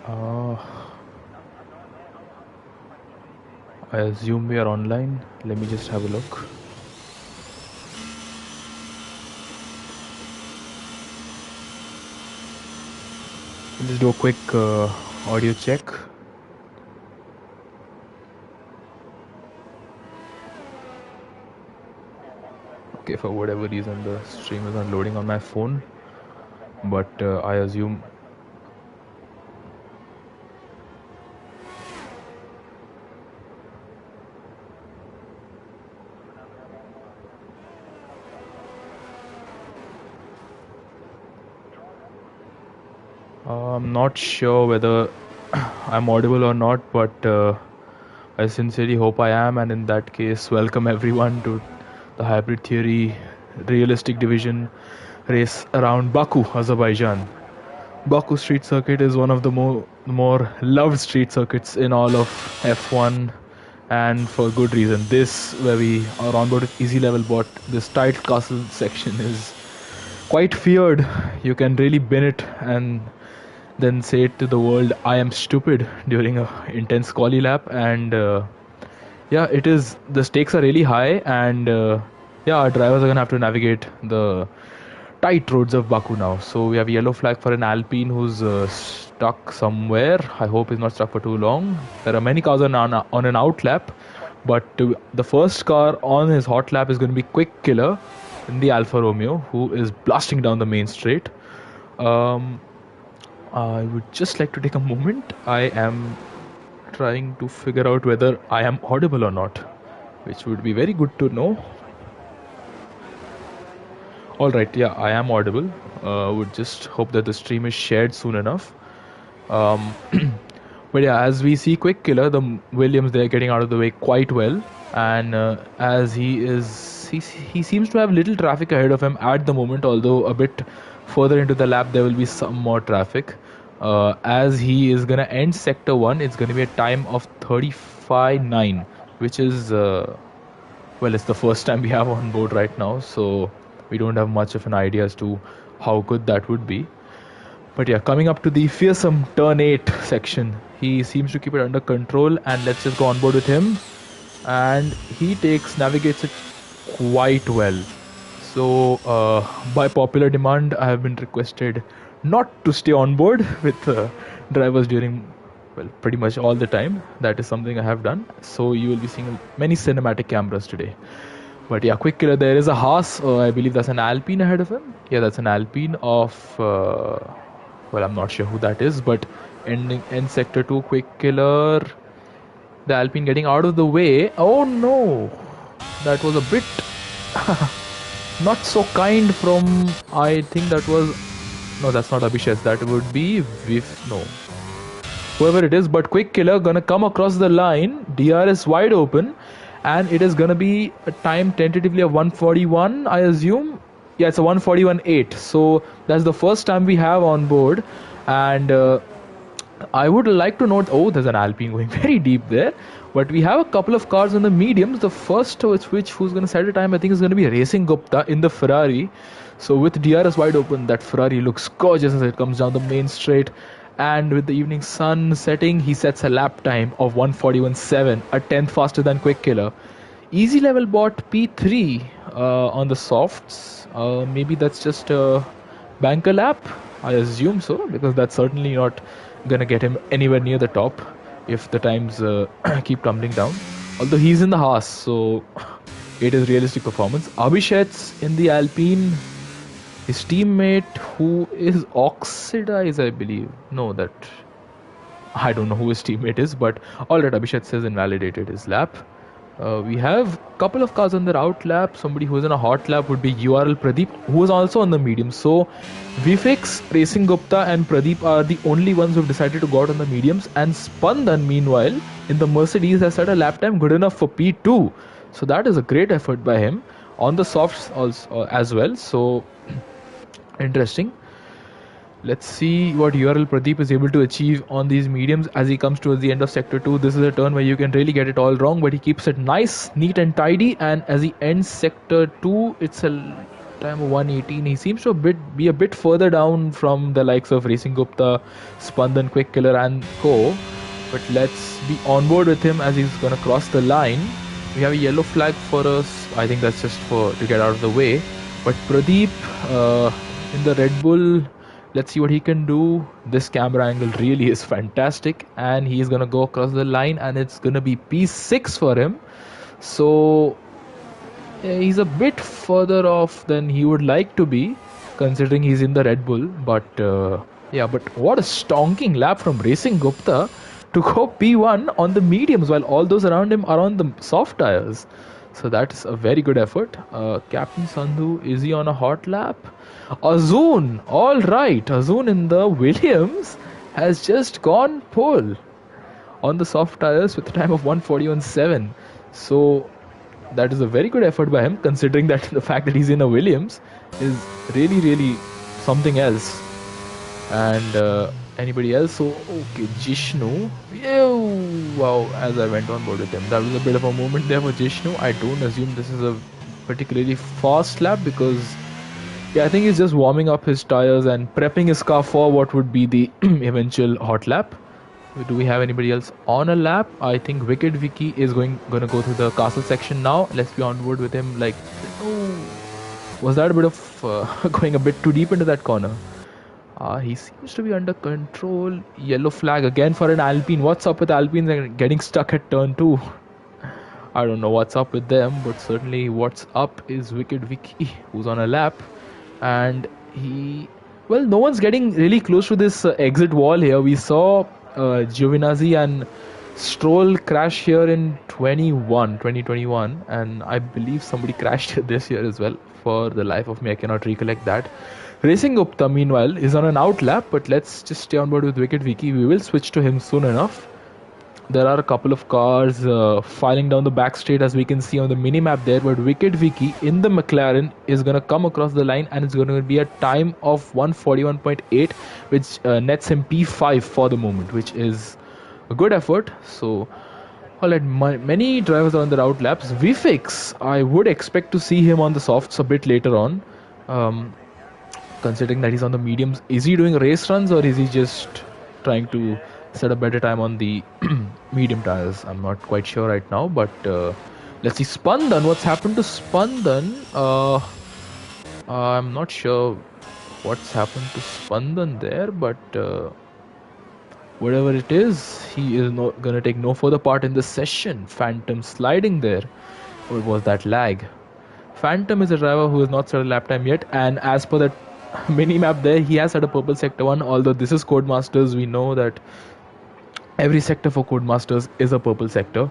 Uh, I assume we are online. Let me just have a look. Let's do a quick audio check. Okay, for whatever reason the stream is not loading on my phone, but I assume I'm not sure whether I'm audible or not, but I sincerely hope I am, and in that case, welcome everyone to the Hybrid Theory Realistic Division race around Baku, Azerbaijan. Baku Street Circuit is one of the more loved street circuits in all of F1, and for good reason. This, where we are on board with easy level bot, this tight castle section is quite feared. You can really bin it and then say it to the world, I am stupid, during a intense quali lap. And yeah, it is, the stakes are really high, and yeah, our drivers are gonna have to navigate the tight roads of Baku now. So we have yellow flag for an Alpine who's stuck somewhere. I hope he's not stuck for too long. There are many cars on an out lap, but the first car on his hot lap is going to be Quick Killer in the Alfa Romeo, who is blasting down the main straight. I would just like to take a moment. I am trying to figure out whether I am audible or not, which would be very good to know. Alright, yeah, I am audible. Would just hope that the stream is shared soon enough. But yeah, as we see Quick Killer, the Williams, they're getting out of the way quite well. And as he seems to have little traffic ahead of him at the moment, although a bit further into the lap there will be some more traffic. As he is going to end Sector 1, it's going to be a time of 35.9, which is, well, it's the first time we have on board right now, so we don't have much of an idea as to how good that would be. But yeah, coming up to the fearsome turn 8 section, he seems to keep it under control, and let's just go on board with him. And he navigates it quite well. So by popular demand, I have been requested not to stay on board with drivers during, well, pretty much all the time. That is something I have done. So you will be seeing many cinematic cameras today. But yeah, Quick Killer, there is a Haas. I believe that's an Alpine ahead of him. Yeah, that's an Alpine of, well, I'm not sure who that is, but in Sector 2, Quick Killer, the Alpine getting out of the way. Oh no, that was a bit not so kind from, I think that was, no, that's not Abhishek, that would be no, whoever it is. But Quick Killer gonna come across the line, DRS wide open, and it is gonna be a time tentatively of 141, I assume. Yeah, it's a 141.8. So that's the first time we have on board. And I would like to note, oh, there's an Alpine going very deep there. But we have a couple of cars in the mediums. The first who's going to set a time, I think, is going to be Racing Gupta in the Ferrari. So with DRS wide open, that Ferrari looks gorgeous as it comes down the main straight. And with the evening sun setting, he sets a lap time of 141.7, a tenth faster than Quick Killer. Easy level bot P3 on the softs. Maybe that's just a banker lap. I assume so, because that's certainly not gonna get him anywhere near the top if the times keep tumbling down. Although he's in the Haas, so it is realistic performance. Abhishek's in the Alpine. His teammate, who is Oxidized, I believe. No, that I don't know who his teammate is, but alright, Abhishek says invalidated his lap. We have a couple of cars on their out lap. Somebody who's in a hot lap would be URL Pradeep, who is also on the medium. So Vifix, Racing Gupta and Pradeep are the only ones who've decided to go out on the mediums. And Spandan, meanwhile, in the Mercedes has set a lap time good enough for P2. So that is a great effort by him. On the softs also, as well. So interesting. Let's see what URL Pradeep is able to achieve on these mediums as he comes towards the end of Sector 2. This is a turn where you can really get it all wrong, but he keeps it nice, neat and tidy. And as he ends Sector 2, it's a time of 118. He seems to be a bit further down from the likes of Racing Gupta, Spandan, Quick Killer and co. But let's be on board with him as he's gonna cross the line. We have a yellow flag for us. I think that's just to get out of the way. But Pradeep in the Red Bull, let's see what he can do. This camera angle really is fantastic, and he's gonna go across the line, and it's gonna be P6 for him. So he's a bit further off than he would like to be, considering he's in the Red Bull. But yeah, but what a stonking lap from Racing Gupta to go P1 on the mediums while all those around him are on the soft tires. So that is a very good effort. Captain Sandhu, is he on a hot lap? Azun, all right. Azun in the Williams has just gone pole on the soft tires with a time of 1:41.7. So that is a very good effort by him, considering that the fact that he's in a Williams is really something else. And anybody else? So okay, Jishnu. Wow, as I went on board with him, that was a bit of a moment there for Jishnu. I don't assume this is a particularly fast lap, because yeah, I think he's just warming up his tires and prepping his car for what would be the eventual hot lap. Do we have anybody else on a lap? I think Wicked Vicky is gonna go through the castle section now. Let's be on board with him. Like, oh, was that a bit of going a bit too deep into that corner? He seems to be under control. Yellow flag again for an Alpine. What's up with Alpines and getting stuck at turn 2? I don't know what's up with them, but certainly what's up is Wicked Vicky, who's on a lap. And no one's getting really close to this exit wall here. We saw Giovinazzi and Stroll crash here in 2021, and I believe somebody crashed here this year as well. For the life of me, I cannot recollect that. Racing Gupta, meanwhile, is on an out lap, but let's just stay on board with Wicked Vicky. We will switch to him soon enough. There are a couple of cars filing down the back straight, as we can see on the mini-map there, but Wicked Vicky in the McLaren is going to come across the line, and it's going to be a time of 1:41.8, which nets him P5 for the moment, which is a good effort. So alright, many drivers are on the out laps. Vfix, I would expect to see him on the softs a bit later on, considering that he's on the mediums. Is he doing race runs, or is he just trying to set a better time on the medium tires? I'm not quite sure right now, but let's see. Spandan, what's happened to Spandan? I'm not sure what's happened to Spandan there, but whatever it is, he is not gonna take no further part in this session. Phantom sliding there. What was that lag? Phantom is a driver who has not set a lap time yet, and as per that mini map there, he has set a purple sector 1. Although this is Codemasters, we know that every sector for Codemasters is a purple sector.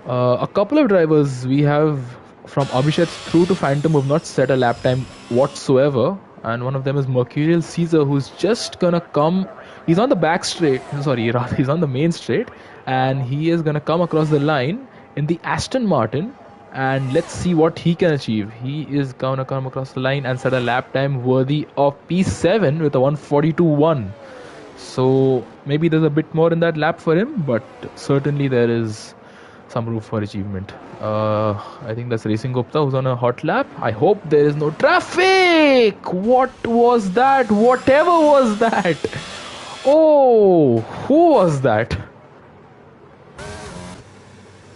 A couple of drivers we have from Abhishek through to Phantom who have not set a lap time whatsoever, and one of them is Mercurial Caesar, who's just gonna come. He's on the back straight, sorry, he's on the main straight, and he is gonna come across the line in the Aston Martin, and let's see what he can achieve. He is gonna come across the line and set a lap time worthy of P7 with a 1:42.1. So maybe there's a bit more in that lap for him, but certainly there is some room for achievement. I think that's Racing Gupta who's on a hot lap. I hope there is no traffic. What was that? Whatever was that? Oh, who was that?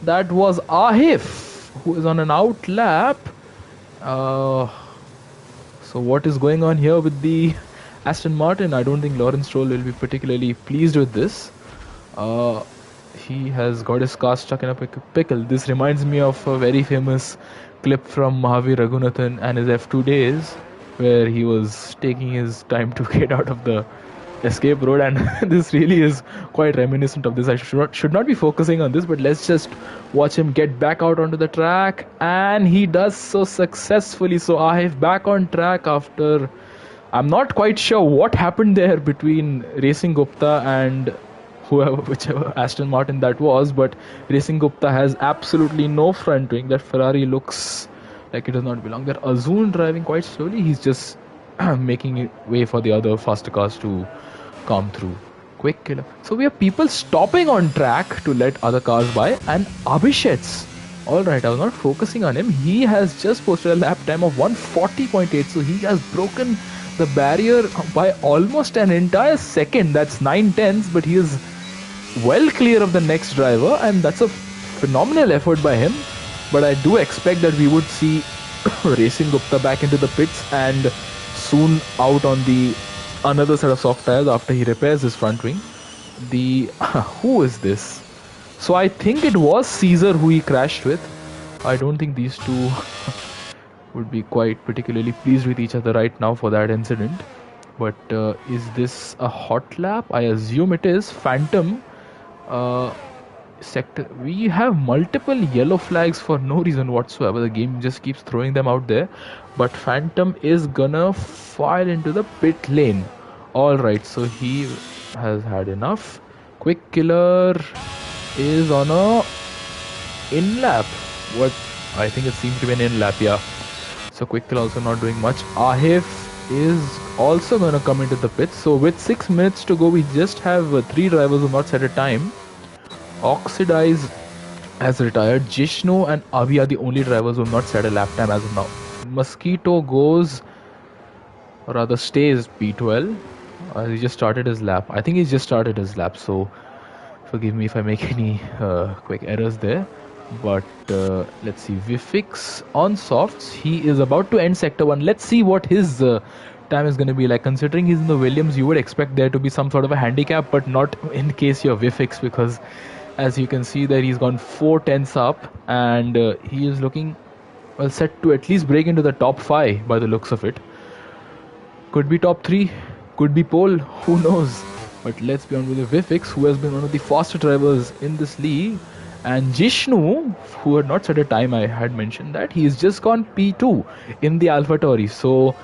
That was Ahif, who is on an out lap. So what is going on here with the Aston Martin? I don't think Lawrence Stroll will be particularly pleased with this. He has got his car stuck in a pickle. This reminds me of a very famous clip from Mahavir Raghunathan and his F2 days, where he was taking his time to get out of the escape road, and this really is quite reminiscent of this. I should not be focusing on this, but let's just watch him get back out onto the track, and he does so successfully. So Ahif back on track after, I'm not quite sure what happened there between Racing Gupta and whichever Aston Martin that was, but Racing Gupta has absolutely no front wing. That Ferrari looks like it does not belong there. Azun driving quite slowly. He's just making way for the other faster cars to come through. Quick killer. So we have people stopping on track to let other cars by, and Abhishek Alright, I was not focusing on him. He has just posted a lap time of 140.8, so he has broken the barrier by almost an entire second. That's 9 tenths, but he is well clear of the next driver, and that's a phenomenal effort by him. But I do expect that we would see Racing Gupta back into the pits and soon out on the another set of soft tires after he repairs his front wing. The who is this? So I think it was Caesar who he crashed with. I don't think these two would be quite particularly pleased with each other right now for that incident. But is this a hot lap? I assume it is. Phantom sector. We have multiple yellow flags for no reason whatsoever. The game just keeps throwing them out there. But Phantom is gonna file into the pit lane. Alright, so he has had enough. Quick Killer is on a in lap. What? I think it seems to be an in lap, yeah. So Quick Killer also not doing much. Ahif is also gonna come into the pits. So with 6 minutes to go, we just have 3 drivers who not set a time. Oxidize has retired. Jishnu and Avi are the only drivers who have not set a lap time as of now. Mosquito goes, or rather stays P12. He just started his lap. I think he's just started his lap, so forgive me if I make any quick errors there. But let's see. Vifix on softs. He is about to end sector 1. Let's see what his time is going to be like. Considering he's in the Williams, you would expect there to be some sort of a handicap, but not in case you're Vifix, because as you can see that he's gone 4 tenths up, and he is looking well set to at least break into the top 5 by the looks of it. Could be top 3, could be pole, who knows. But let's be on with the Vifix, who has been one of the faster drivers in this league. And Jishnu, who had not set a time, I had mentioned that he's just gone P2 in the AlphaTauri. So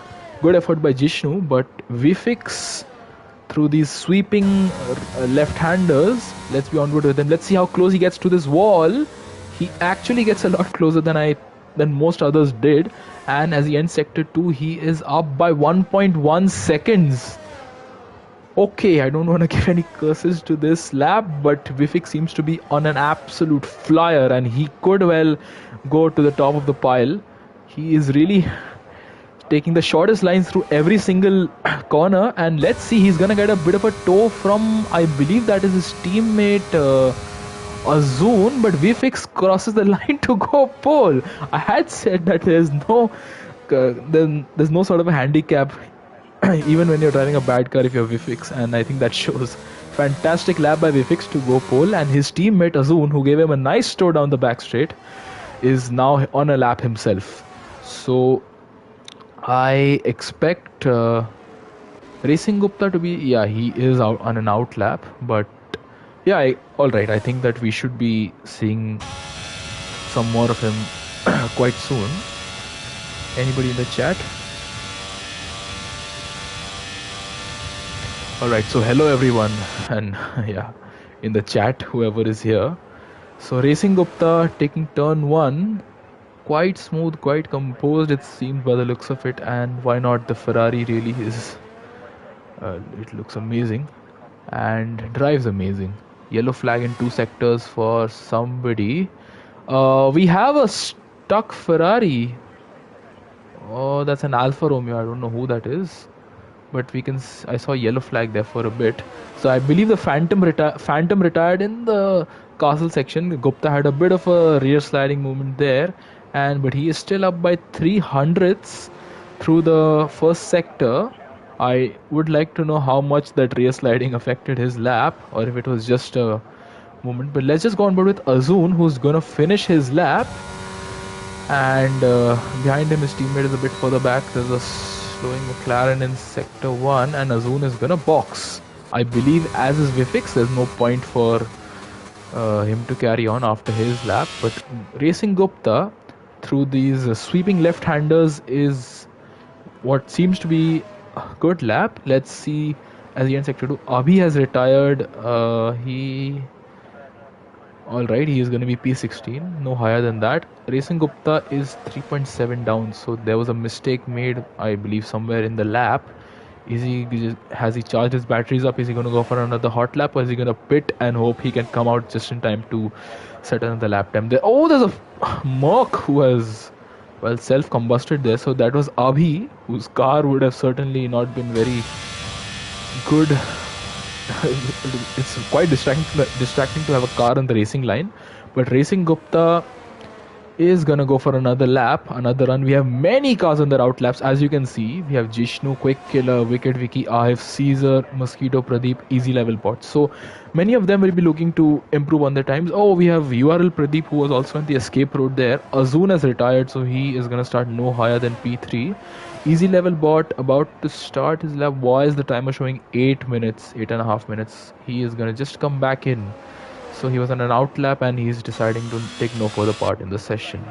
good effort by Jishnu, but Vifix through these sweeping left-handers. Let's be onward with him. Let's see how close he gets to this wall. He actually gets a lot closer than most others did. And as he ends sector 2, he is up by 1.1 seconds. Okay, I don't want to give any curses to this lap, but Vifik seems to be on an absolute flyer, and he could well go to the top of the pile. He is really taking the shortest lines through every single corner, and let's see, he's gonna get a bit of a tow from, I believe that is his teammate Azun, but Vifix crosses the line to go pole. I had said that there's no sort of a handicap even when you're driving a bad car if you're Vifix, and I think that shows. Fantastic lap by Vifix to go pole, and his teammate Azun, who gave him a nice tow down the back straight, is now on a lap himself. So I expect Racing Gupta to be, yeah, he is out on an out lap, but yeah, alright, I think that we should be seeing some more of him quite soon. Anybody in the chat? Alright, so hello everyone, and yeah, in the chat, whoever is here. So Racing Gupta taking turn 1, quite smooth, quite composed it seems by the looks of it, and why not, the Ferrari really is, it looks amazing, and drives amazing. Yellow flag in 2 sectors for somebody. We have a stuck Ferrari. Oh, that's an Alfa Romeo, I don't know who that is. But we can. I saw yellow flag there for a bit. So I believe the Phantom retired in the castle section. Gupta had a bit of a rear sliding movement there, but he is still up by 300ths through the first sector. I would like to know how much that rear sliding affected his lap, or if it was just a movement. But let's just go on board with Azun, who's gonna finish his lap, and behind him his teammate is a bit further back. There's a slowing McLaren in sector 1, and Azun is gonna box. I believe as is Vifix, there's no point for him to carry on after his lap, but Racing Gupta through these sweeping left-handers is what seems to be a good lap. Let's see as he ends sector 2. Abhi has retired. Alright, he is going to be P16, no higher than that. Racing Gupta is 3.7 down, so there was a mistake made, I believe, somewhere in the lap. Has he charged his batteries up? Is he going to go for another hot lap, or is he going to pit and hope he can come out just in time to set another lap time? There's a Merc who has self-combusted there. So that was Abhi, whose car would have certainly not been very good. It's quite distracting to have a car on the racing line. But Racing Gupta is gonna go for another lap, another run. We have many cars on the route laps, as you can see. We have Jishnu, Quick Killer, Wicked Vicky, Ahif, Caesar, Mosquito, Pradeep, easy level bots. So many of them will be looking to improve on their times. Oh, we have URL Pradeep, who was also on the escape road there. Azun has retired, so he is gonna start no higher than P3. Easy level bot about to start his lap. Why is the timer showing 8.5 minutes? He is gonna just come back in. So he was on an out lap and he's deciding to take no further part in the session.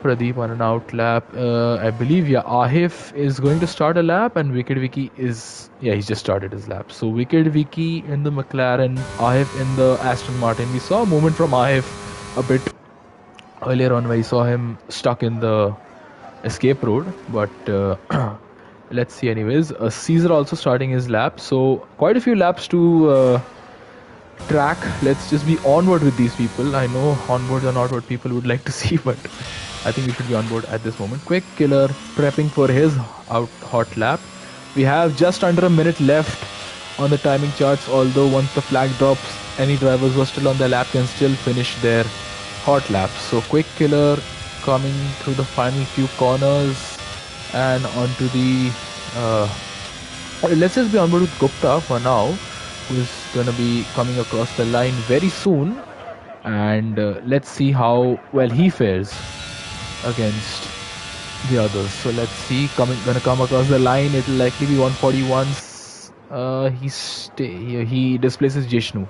Pradeep on an out lap. I believe, Ahif is going to start a lap, and Wicked Vicky he's just started his lap. So Wicked Vicky in the McLaren, Ahif in the Aston Martin. We saw a moment from Ahif a bit earlier on where we saw him stuck in the escape road, but let's see anyways. Caesar also starting his lap. So quite a few laps to track. Let's just be onward with these people. I know onboards are not what people would like to see, but I think we should be on board at this moment. Quick Killer prepping for his hot lap. We have just under a minute left on the timing charts, although once the flag drops, any drivers who are still on their lap can still finish their hot lap. So Quick Killer coming through the final few corners and onto the let's just be on board with Gupta for now, who is going to be coming across the line very soon, and let's see how well he fares against the others. So let's see, gonna come across the line. It'll likely be 141s. He displaces Jishnu.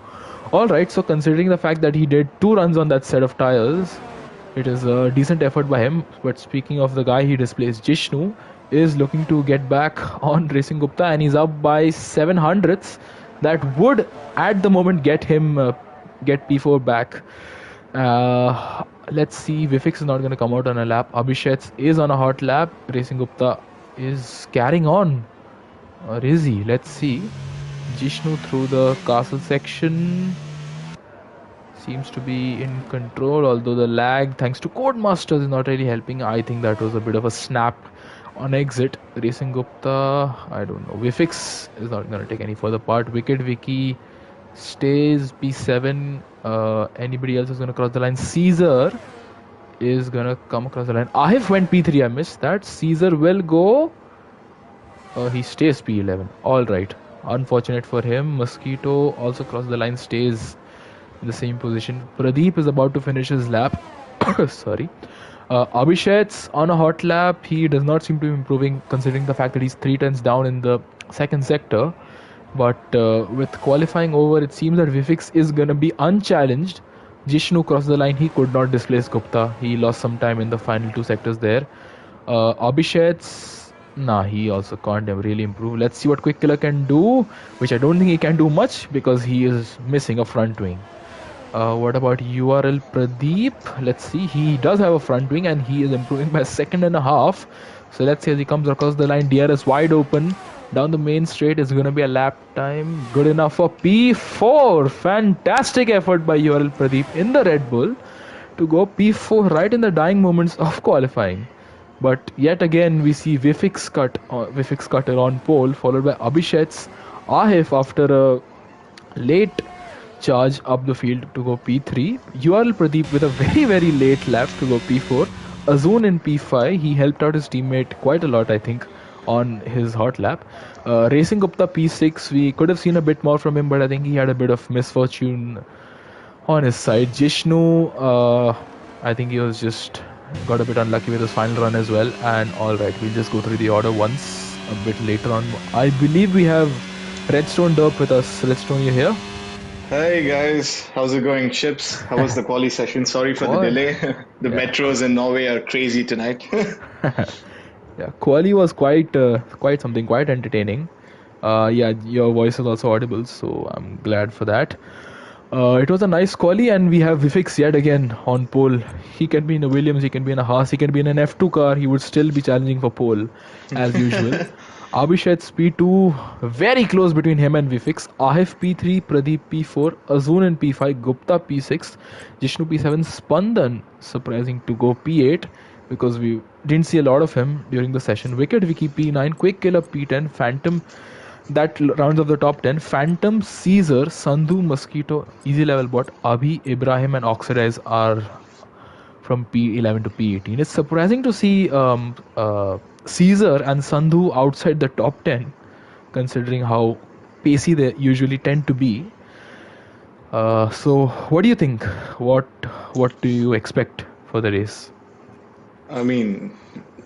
Alright, so considering the fact that he did 2 runs on that set of tires, it is a decent effort by him. But speaking of the guy he displaced, Jishnu is looking to get back on Racing Gupta, and he's up by 700ths. That would at the moment get him get P4 back. Let's see, Vifix is not going to come out on a lap. Abhishek is on a hot lap. Racing Gupta is carrying on, or is he? Let's see. Jishnu through the castle section seems to be in control, although the lag thanks to Codemasters is not really helping. I think that was a bit of a snap on exit. Racing Gupta, I don't know. Vifix is not going to take any further part. Wicked Vicky stays P7. Anybody else is going to cross the line? Caesar is going to come across the line. Ahif went P3. I missed that. Caesar will go. He stays P11. Alright. Unfortunate for him. Mosquito also crossed the line, stays in the same position. Pradeep is about to finish his lap. Sorry. Abhishek's on a hot lap. He does not seem to be improving, considering the fact that he's 3 tenths down in the second sector. But with qualifying over, it seems that Vifix is going to be unchallenged. Jishnu crossed the line. He could not displace Gupta. He lost some time in the final 2 sectors there. Abhishek's, he also can't really improve. Let's see what Quick Killer can do, which I don't think he can do much because he is missing a front wing. What about URL Pradeep? Let's see. He does have a front wing and he is improving by 1.5 seconds. So let's see as he comes across the line. DRS wide open. Down the main straight is going to be a lap time. Good enough for P4. Fantastic effort by URL Pradeep in the Red Bull to go P4 right in the dying moments of qualifying. But yet again we see Vifix Cutter on pole, followed by Abhishek's Ahif after a late charge up the field to go P3. URL Pradeep with a very very late lap to go P4. Azun in P5. He helped out his teammate quite a lot, I think, on his hot lap. Racing Gupta P6. We could have seen a bit more from him, but I think he had a bit of misfortune on his side. Jishnu, I think he was just got a bit unlucky with his final run as well. And alright, we'll just go through the order once a bit later on. I believe we have Redstone Derp with us. Redstone, you here? Hey guys, how's it going, Chips? How was the quali session? Sorry for the delay. The metros in Norway are crazy tonight. Yeah, quali was quite something, quite entertaining. Your voice is also audible, so I'm glad for that. It was a nice quali, and we have Vifix yet again on pole. He can be in a Williams, he can be in a Haas, he can be in an F2 car. He would still be challenging for pole, as usual. Abhishek's P2, very close between him and Vifix. Ahif P3, Pradeep P4, Azun in P5, Gupta P6, Jishnu P7, Spandan, surprising to go P8 because we didn't see a lot of him during the session. Wicked Vicky P9, Quick Killer P10, Phantom, that rounds of the top 10. Phantom, Caesar, Sandhu, Mosquito, Easy Level Bot, Abhi, Ibrahim, and Oxidize are from P11 to P18. It's surprising to see Caesar and Sandhu outside the top 10, considering how pacey they usually tend to be. So, what do you think? What do you expect for the race? I mean,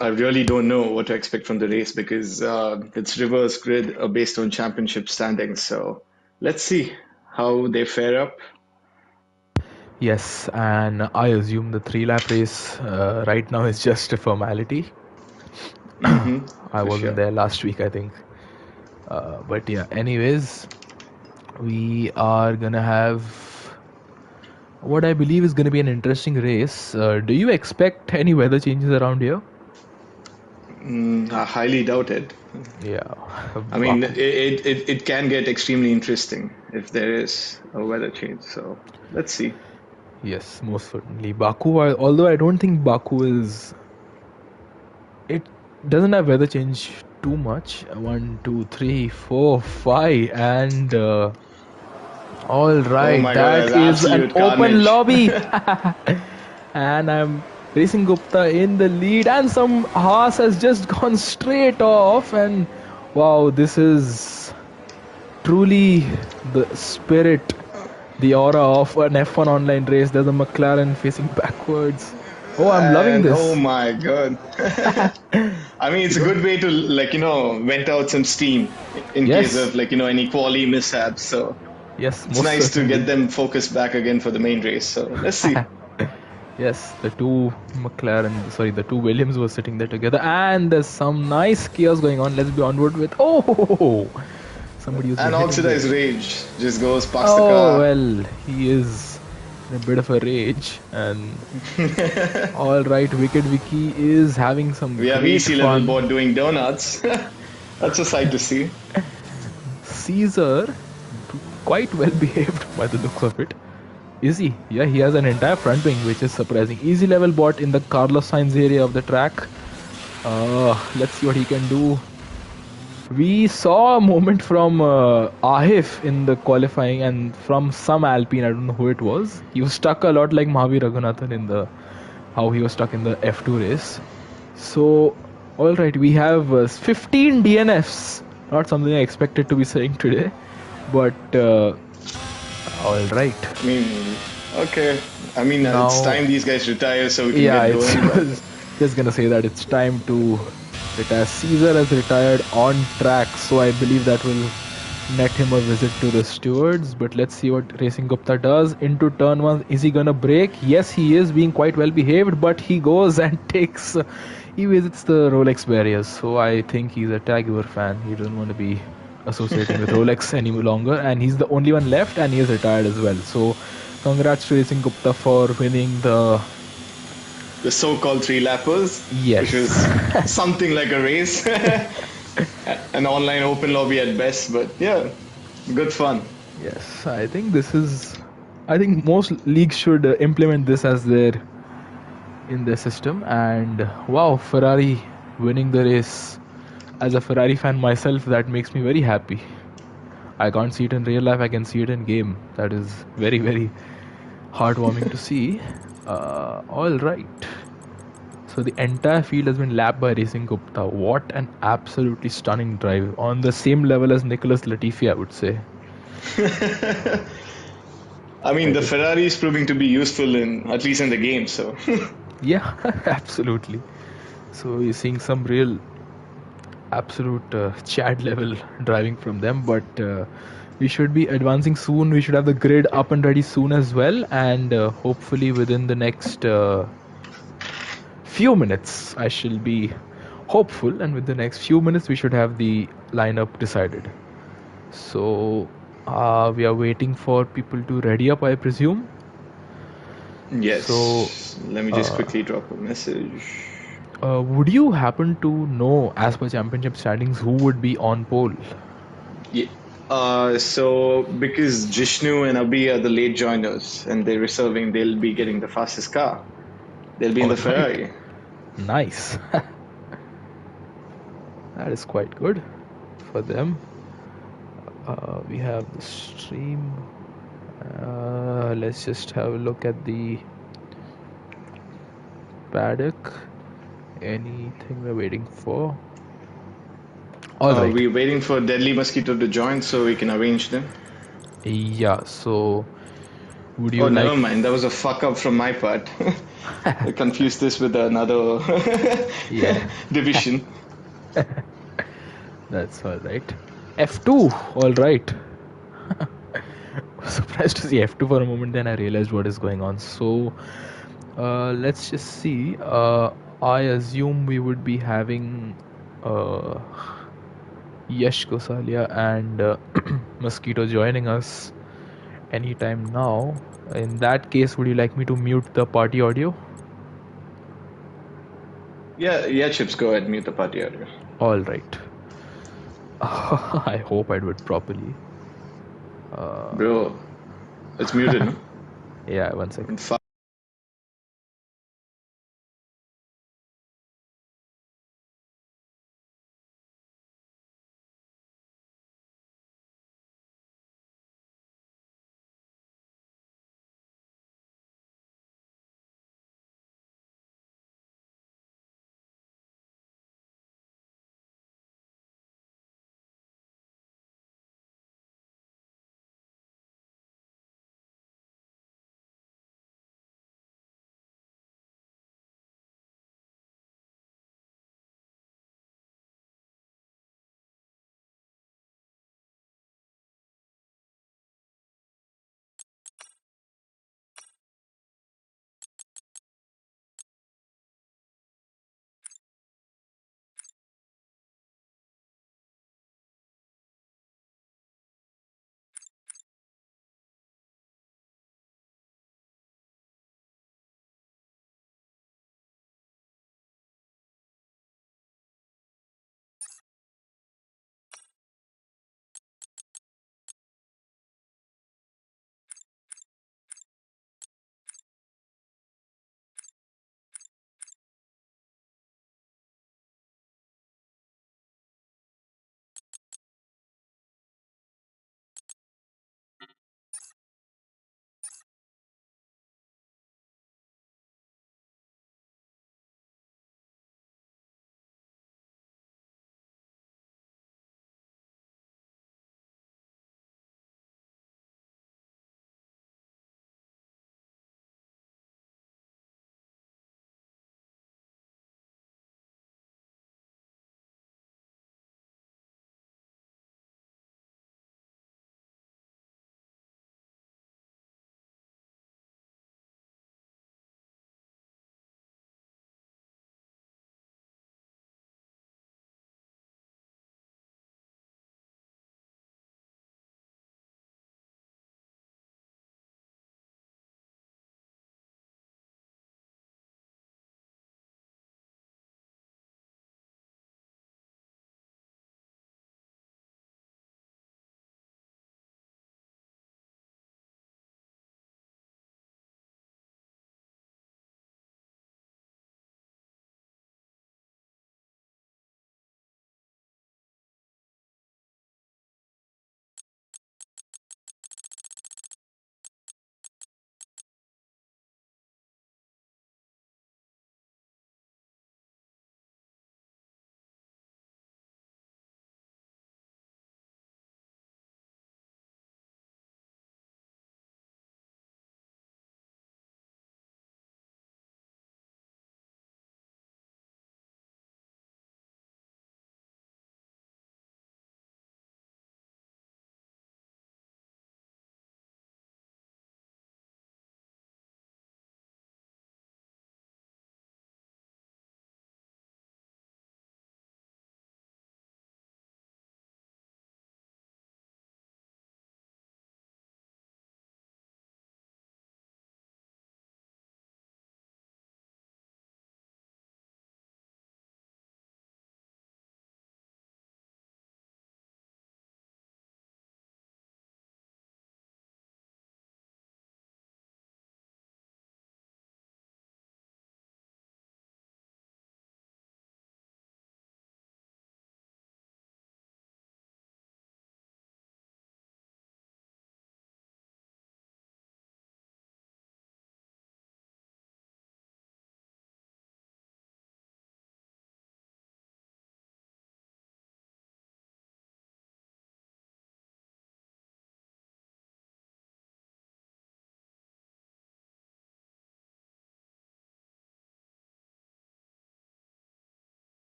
I really don't know what to expect from the race because it's reverse grid based on championship standings. So let's see how they fare up. Yes, and I assume the 3 lap race right now is just a formality. I For wasn't sure. there last week, I think. But yeah, anyways, we are gonna have what I believe is gonna be an interesting race. Do you expect any weather changes around here? I highly doubt it. Yeah, I mean, Baku. it can get extremely interesting if there is a weather change. So let's see. Yes, most certainly. Baku, although I don't think Baku is. It doesn't have weather change too much. 1, 2, 3, 4, 5, and all Oh right, my God, that that's is an absolute open carnage. lobby. And I'm racing Gupta in the lead, and some Haas has just gone straight off. And wow, this is truly the spirit, the aura of an F1 online race. There's a McLaren facing backwards. Oh, I'm loving And oh this. my God. I mean, You it's a don't. good way to, like, vent out some steam in case Yes, of, like, any quali mishaps. So yes, it's most nice to get certainly. them focused back again for the main race. So let's see. Yes, the two the two Williams were sitting there together, and there's some nice chaos going on. Let's be onward with. Oh, somebody was And being hit in the. Oxidized Rage just goes past the Oh car. well, he is in a bit of a rage, and all right, Wicked Vicky is having some We have great EC level fun. board doing donuts. That's a sight to see. Caesar, quite well behaved by the looks of it. Is he? Yeah, he has an entire front wing, which is surprising. Easy level bot in the Carlos Sainz area of the track. Let's see what he can do. We saw a moment from Ahif in the qualifying and from some Alpine, I don't know who it was. He was stuck a lot like Mahavi Raghunathan in the how he was stuck in the F2 race. So, all right, we have 15 DNFs. Not something I expected to be saying today, but all right. I mean, okay. I mean, it's Now, time these guys retire so we can yeah, get it's going. But just gonna say that it's time to retire. Caesar has retired on track, so I believe that will net him a visit to the stewards. But let's see what Racing Gupta does into turn one. Is he gonna break? Yes, he is being quite well behaved, but he goes and takes. He visits the Rolex barriers, so I think he's a Jaguar fan. He doesn't want to be associating with Rolex any longer, and he's the only one left, and he is retired as well. So, congrats to Racing Gupta for winning the so-called three lappers, which Yes. was something like a race, an online open lobby at best. But yeah, good fun. Yes, I think this is. I think most leagues should implement this as their in their system. And wow, Ferrari winning the race. As a Ferrari fan myself, that makes me very happy. I can't see it in real life. I can see it in game. That is very very heartwarming to see. All right. So the entire field has been lapped by Racing Gupta. What an absolutely stunning drive on the same level as Nicholas Latifi, I would say. I mean, I the think. Ferrari is proving to be useful in at least in the game. So Yeah, absolutely. So you're seeing some real absolute Chad level driving from them, but we should be advancing soon. We should have the grid up and ready soon as well, and hopefully within the next few minutes, I shall be hopeful, and with the next few minutes, we should have the lineup decided. So We are waiting for people to ready up, I presume. So, Yes. Let me just uh, quickly drop a message. would you happen to know, as per championship standings, who would be on pole? Yeah. So because Jishnu and Abhi are the late joiners and they're reserving, they'll be getting the fastest car. They'll be in All the right, Ferrari. nice. That is quite good for them. We have the stream. Let's just have a look at the paddock. Anything we're waiting for? All right. We're waiting for Deadly Mosquito to join so we can arrange them. Yeah. So, would Oh, you never like? mind. That was a fuck up from my part. I confused this with another Yeah, division. that's all right. F2. All right. Surprised to see F2 for a moment. Then I realized what is going on. So, let's just see. I assume we would be having uh, Yash Gosalia and Mosquito joining us anytime now. In that case, would you like me to mute the party audio? Yeah, yeah, Chips, go ahead, mute the party audio. All right. I hope I do it properly. Bro, it's muted, no? Yeah, one second.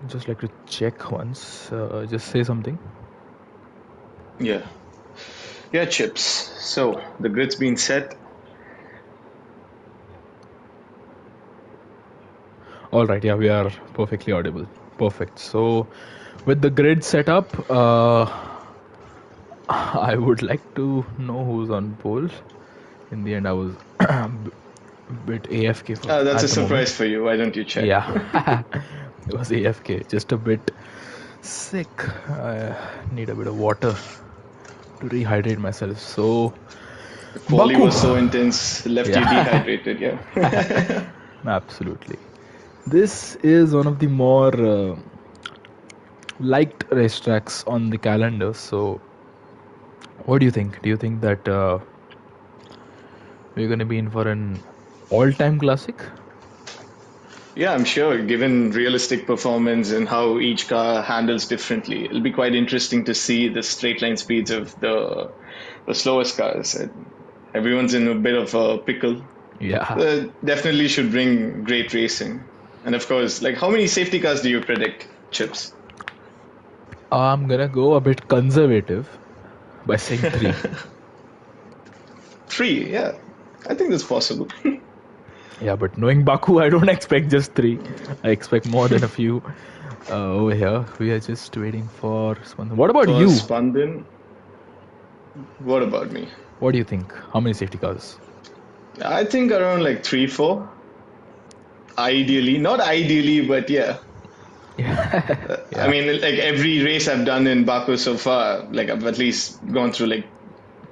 Just like to check once. Just say something. Yeah. Yeah, Chips. So the grid's been set. All right, yeah, we are perfectly audible. Perfect. So, with the grid set up, I would like to know who's on pole. In the end, I was a bit AFK for That's a at the moment. surprise for you. Why don't you check? Yeah, it was AFK. Just a bit sick. I need a bit of water to rehydrate myself. So, The quali Baku. was so intense, left you Yeah, dehydrated. Yeah. absolutely. This is one of the more liked racetracks on the calendar. So, what do you think? Do you think that we're going to be in for an all-time classic? Yeah, I'm sure. Given realistic performance and how each car handles differently, it'll be quite interesting to see the straight line speeds of the slowest cars. Everyone's in a bit of a pickle. Yeah, Definitely should bring great racing. And of course, like how many safety cars do you predict, Chips? I'm gonna go a bit conservative by saying three. Three, yeah. I think that's possible. Yeah, but knowing Baku, I don't expect just three. I expect more than a few. Over here, we are just waiting for Spandan. What about For you? Spandan, what about me? What do you think? How many safety cars? I think around like three, four. Ideally, not ideally, but yeah. I Yeah. mean, like every race I've done in Baku so far, like I've at least gone through like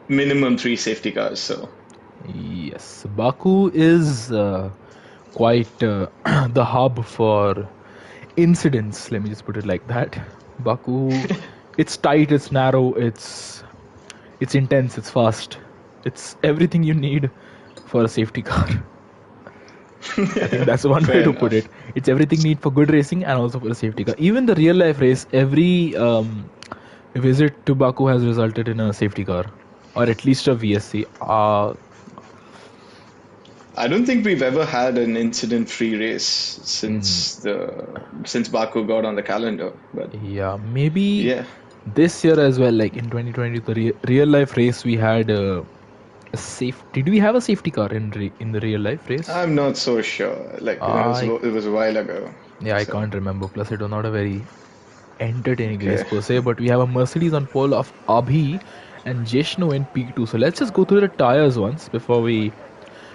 minimum three safety cars. So Yes, Baku is quite the hub for incidents. Let me just put it like that. Baku, it's tight, it's narrow, it's intense, it's fast. It's everything you need for a safety car. I think that's one way fair to put enough. it. It's everything need for good racing and also for a safety car. Even the real life race, every visit to Baku has resulted in a safety car or at least a VSC. I don't think we've ever had an incident-free race since Baku got on the calendar. But Yeah, maybe yeah, this year as well. Like in 2020, the real life race, we had a safe. Did we have a safety car in the real life race? I'm not so sure. Like I it was a while ago. Yeah, I So can't remember. Plus, it was not a very entertaining race okay. per se. But we have a Mercedes on pole of Abhi and Jeshno in P2. So let's just go through the tires once before we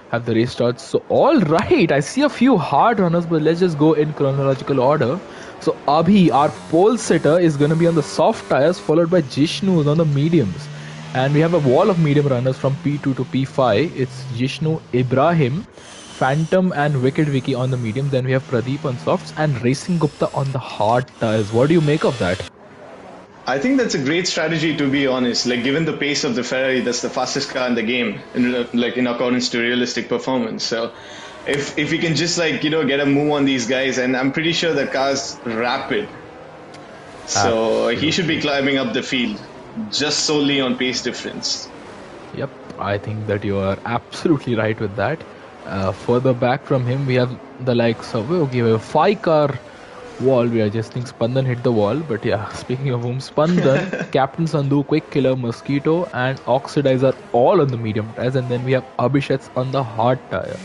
have the race start. So all right, I see a few hard runners, but let's just go in chronological order. So Abhi, our pole sitter, is going to be on the soft tires, followed by Jishnu on the mediums. And we have a wall of medium runners from P2 to P5. It's Jishnu, Ibrahim, Phantom, and Wicked Vicky on the mediums. Then we have Pradeep on softs and Racing Gupta on the hard tires. What do you make of that? I think that's a great strategy, to be honest. Like, given the pace of the Ferrari, that's the fastest car in the game, like in accordance to realistic performance. So, if we can just like get a move on these guys, and I'm pretty sure the car's rapid, so he should be Absolutely. climbing up the field just solely on pace difference. Yep, I think that you are absolutely right with that. Further back from him, we have the likes of okay, we have a 5 car wall. We are just think Spandan hit the wall, but yeah, speaking of whom, Spandan, Captain Sandhu, Quick Killer, Mosquito, and Oxidizer all on the medium tires, and then we have Abhishek's on the hard tire.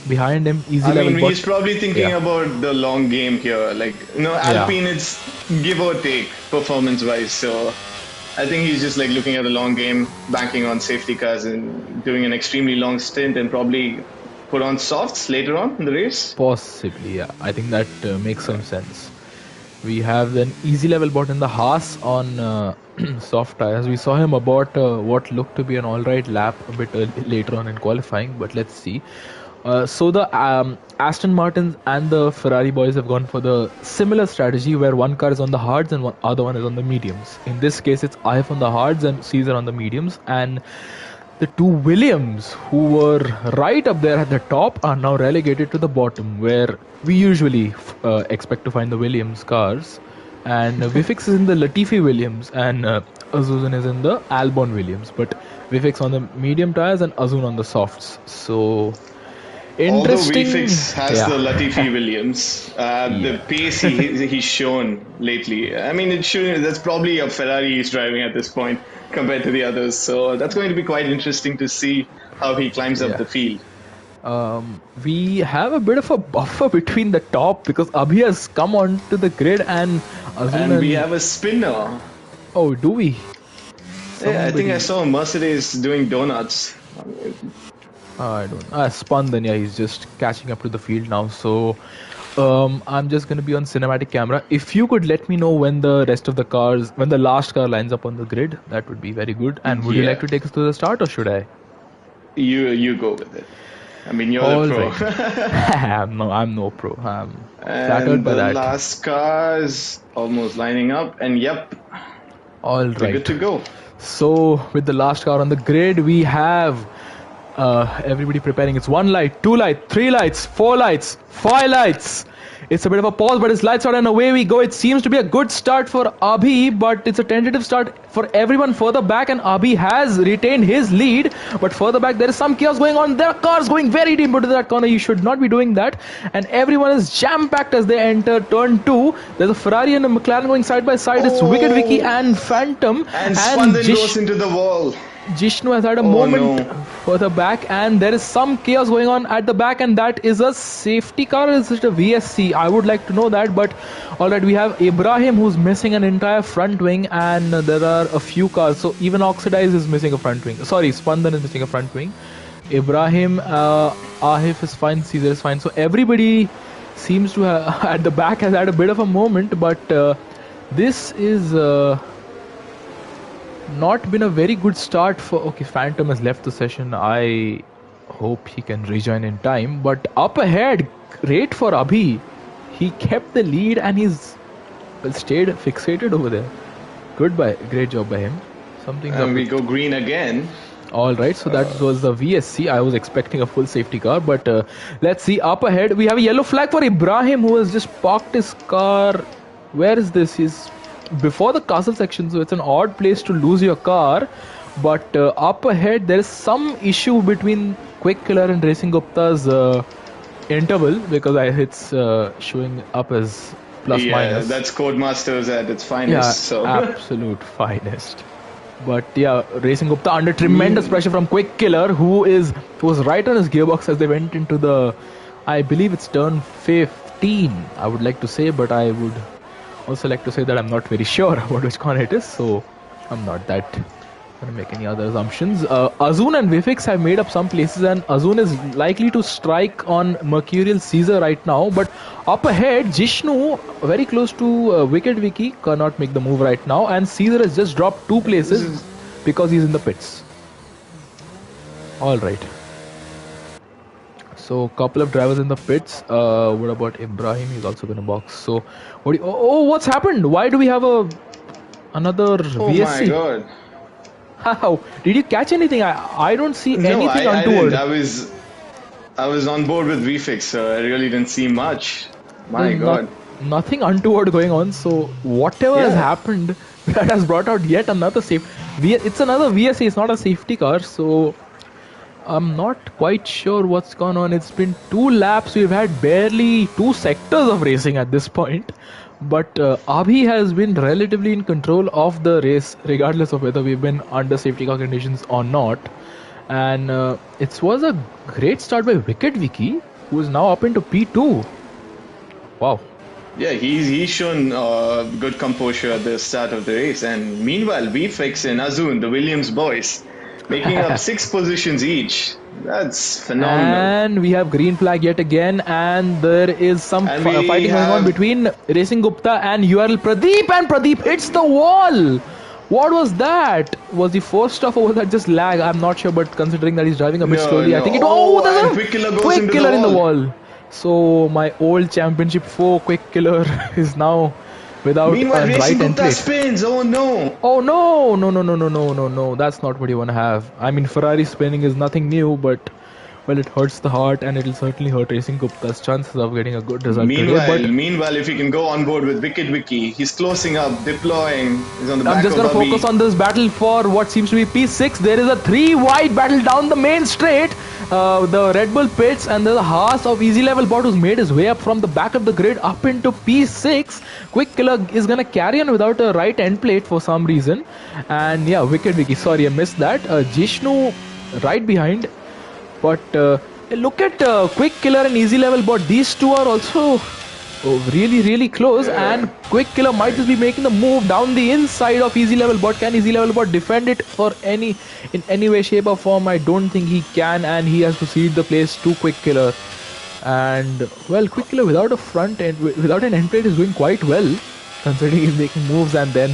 Behind him, Easy I Level mean, Bot. he's probably thinking Yeah, about the long game here. Like, yeah, Alpine, it's give or take performance wise. So I think he's just like looking at the long game, banking on safety cars and doing an extremely long stint and probably put on softs later on in the race. possibly. Yeah, I think that makes some sense. We have then Easy Level Bot in the Haas on soft tires. We saw him about what looked to be an alright lap a bit later on in qualifying, but let's see. So the Aston Martins and the Ferrari boys have gone for the similar strategy where one car is on the hards and one other one is on the mediums. In this case, it's IF on the hards and Caesar on the mediums, and the two Williams, who were right up there at the top, are now relegated to the bottom, where we usually expect to find the Williams cars. And Vifix is in the Latifi Williams, and Azuzan is in the Albon Williams. But Vifix on the medium tires and Azun on the softs. So Although Interesting. VFX has the Latifi Williams, the pace he's shown lately. I mean, that's probably a Ferrari he's driving at this point compared to the others. So that's going to be quite interesting to see how he climbs up the field. We have a bit of a buffer between the top because Abhi has come onto the grid and we have a spinner. Oh, do we? Yeah, I think I saw Mercedes doing donuts. I don't. Spun then, yeah, he's just catching up to the field now. So I'm just gonna be on cinematic camera. If you could let me know when the rest of the cars, when the last car lines up on the grid, that would be very good. And would you like to take us to the start, or should I? You go with it. I mean, you're the pro. Right. I'm no pro. I'm flattered by that. The last car is almost lining up, and yep. All right. We're good to go. So with the last car on the grid, we have everybody preparing. It's 1 light, 2 light, 3 lights, 4 lights, 5 lights. It's a bit of a pause, but his lights out and away we go. It seems to be a good start for Abhi, but it's a tentative start for everyone further back, and Abhi has retained his lead. But further back, there is some chaos going on. There are cars going very deep into that corner. You should not be doing that. And everyone is jam-packed as they enter turn 2. There's a Ferrari and a McLaren going side by side. It's Wicked Vicky and Phantom. And Spandan goes into the wall. Jishnu has had a moment further back, and there is some chaos going on at the back, and that is a safety car, or is it a VSC? I would like to know that. But alright, we have Ibrahim who's missing an entire front wing, and there are a few cars. So even Oxidize is missing a front wing. Sorry, Spandan is missing a front wing. Ibrahim, Ahif is fine, Caesar is fine. So everybody seems to have, at the back, has had a bit of a moment, but this is not been a very good start for... Okay, Phantom has left the session. I hope he can rejoin in time. But up ahead, great for Abhi. He kept the lead and he's stayed fixated over there. Great job by him. And we go green again. Alright, so that was the VSC. I was expecting a full safety car, but let's see. Up ahead, we have a yellow flag for Ibrahim, who has just parked his car. Where is this? He's before the castle section, so it's an odd place to lose your car. But up ahead, there is some issue between Quick Killer and Racing Gupta's interval, because it's showing up as plus minus. Yeah, that's Codemasters at its finest. Yeah, absolute finest. But yeah, Racing Gupta under tremendous pressure from Quick Killer, who was right on his gearbox as they went into the, I believe it's turn 15, I would like to say, but I would also like to say that I'm not very sure about which corner it is, so I'm not that going to make any other assumptions. Azun and Vifix have made up some places, and Azun is likely to strike on Mercurial Caesar right now, but up ahead, Jishnu, very close to Wicked Vicky, cannot make the move right now, and Caesar has just dropped 2 places because he's in the pits. Alright. So, couple of drivers in the pits. What about Ibrahim? He's also going to box. So, what's happened? Why do we have another VSC? Oh my god. How? Did you catch anything? I don't see anything untoward. I was on board with VFix, so I really didn't see much. My god. Nothing untoward going on. So, whatever has happened, that has brought out yet another it's another VSC, it's not a safety car. So, I'm not quite sure what's gone on. It's been 2 laps. We've had barely 2 sectors of racing at this point. But Abhi has been relatively in control of the race, regardless of whether we've been under safety car conditions or not. And it was a great start by Wicked Vicky, who is now up into P2. Wow. Yeah, he's shown good composure at the start of the race. And meanwhile, VFX and Azun, the Williams boys, making up 6 positions each. That's phenomenal. And we have green flag yet again, and there is some fighting going on between Racing Gupta and URL Pradeep, and Pradeep hits the wall. What was that? Was the force stuff or was that just lag? I'm not sure, but considering that he's driving a bit slowly, I think it... there's a Quick Killer in the wall. So my old championship foe, Quick Killer, is now without Meanwhile, a Racing right Gupta spins. Oh no. Oh no. That's not what you want to have. I mean, Ferrari spinning is nothing new, but well, it hurts the heart, and it'll certainly hurt Racing Gupta's chances of getting a good result today. Meanwhile, if he can go on board with Wicket Wiki, he's closing up, deploying. He's on the I'm back just of gonna focus Abhi. on this battle for what seems to be P6. There is a 3 wide battle down the main straight. The Red Bull pits, and there's a Haas of easy level bot who's made his way up from the back of the grid up into P6. Quick Killer is gonna carry on without a right end plate for some reason. And yeah, Wicked Wiki, sorry I missed that. Jishnu right behind. But look at Quick Killer and Easy Level Bot. These two are also really close, and Quick Killer might just be making the move down the inside of Easy Level Bot. Can Easy Level Bot defend it for in any way, shape or form? I don't think he can, and he has to cede the place to Quick Killer. And well, Quick Killer without a front end, without an end plate is doing quite well, considering he's making moves and then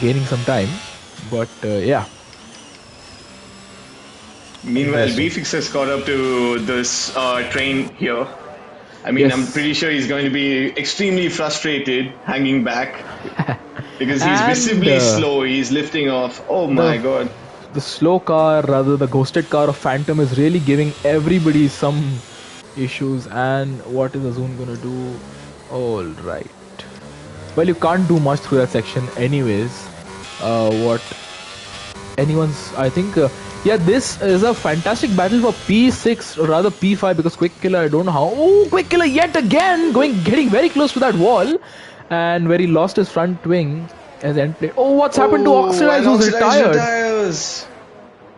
gaining some time. But yeah. Meanwhile, B-Fix has caught up to this train here. I mean, yes. I'm pretty sure he's going to be extremely frustrated hanging back because he's visibly slow. He's lifting off. Oh my god. The slow car, rather the ghosted car of Phantom, is really giving everybody some issues. And what is Azun going to do? Alright. Well, you can't do much through that section anyways. I think... yeah, this is a fantastic battle for P6 or rather P5 because Quick Killer, I don't know how. Oh, Quick Killer yet again getting very close to that wall, and where he lost his front wing as end plate. Oh, what's happened to Oxidize, who's retired?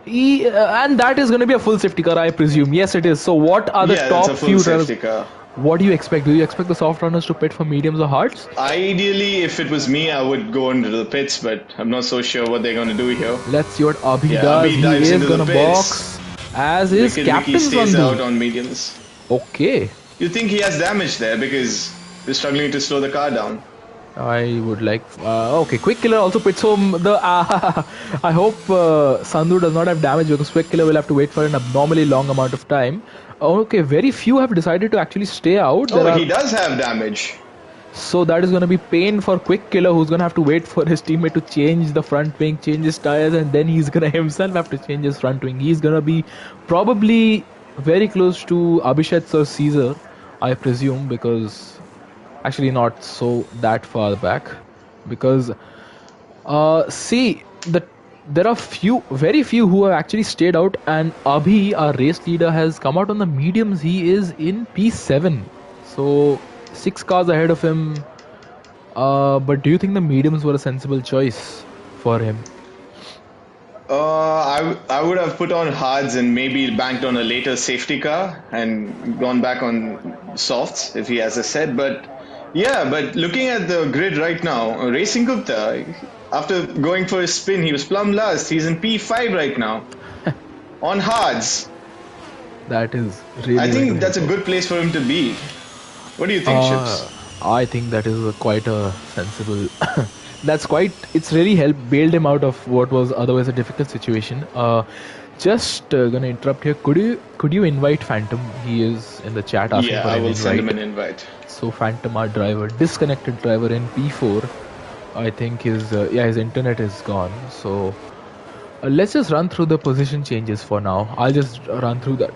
And that is going to be a full safety car, I presume. Yes, it is. So what are the top few drivers? What do you expect? Do you expect the soft runners to pit for mediums or hards? Ideally, if it was me, I would go into the pits, but I'm not so sure what they're going to do here. Let's see what Abhi does. He is going to box as his captain's stays out on mediums. Okay. You think he has damage there because he's struggling to slow the car down? I would like... okay, Quick Killer also pits home the... I hope Sandhu does not have damage because Quick Killer will have to wait for an abnormally long amount of time. Okay, very few have decided to actually stay out. He does have damage. So that is going to be pain for Quick Killer, who's going to have to wait for his teammate to change the front wing, change his tires, and then he's going to himself have to change his front wing. He's going to be probably very close to Abhishek or Caesar, I presume, because actually not so that far back. Because see, there are very few who have actually stayed out, and Abhi, our race leader, has come out on the mediums. He is in P7, so 6 cars ahead of him. But do you think the mediums were a sensible choice for him? I would have put on hards and maybe banked on a later safety car and gone back on softs if he has a set. But yeah, but looking at the grid right now, Racing Gupta, after going for a spin, he was plumb last. He's in P5 right now on hards. That is really... I think that's a good place for him to be. What do you think, Chips? I think that is quite a sensible... it's really bailed him out of what was otherwise a difficult situation. Just gonna interrupt here. Could you invite Phantom? He is in the chat asking for an invite. Yeah, I will send him an invite. So Phantom, our driver, disconnected driver in P4. I think his internet is gone. So let's just run through the position changes for now. I'll just run through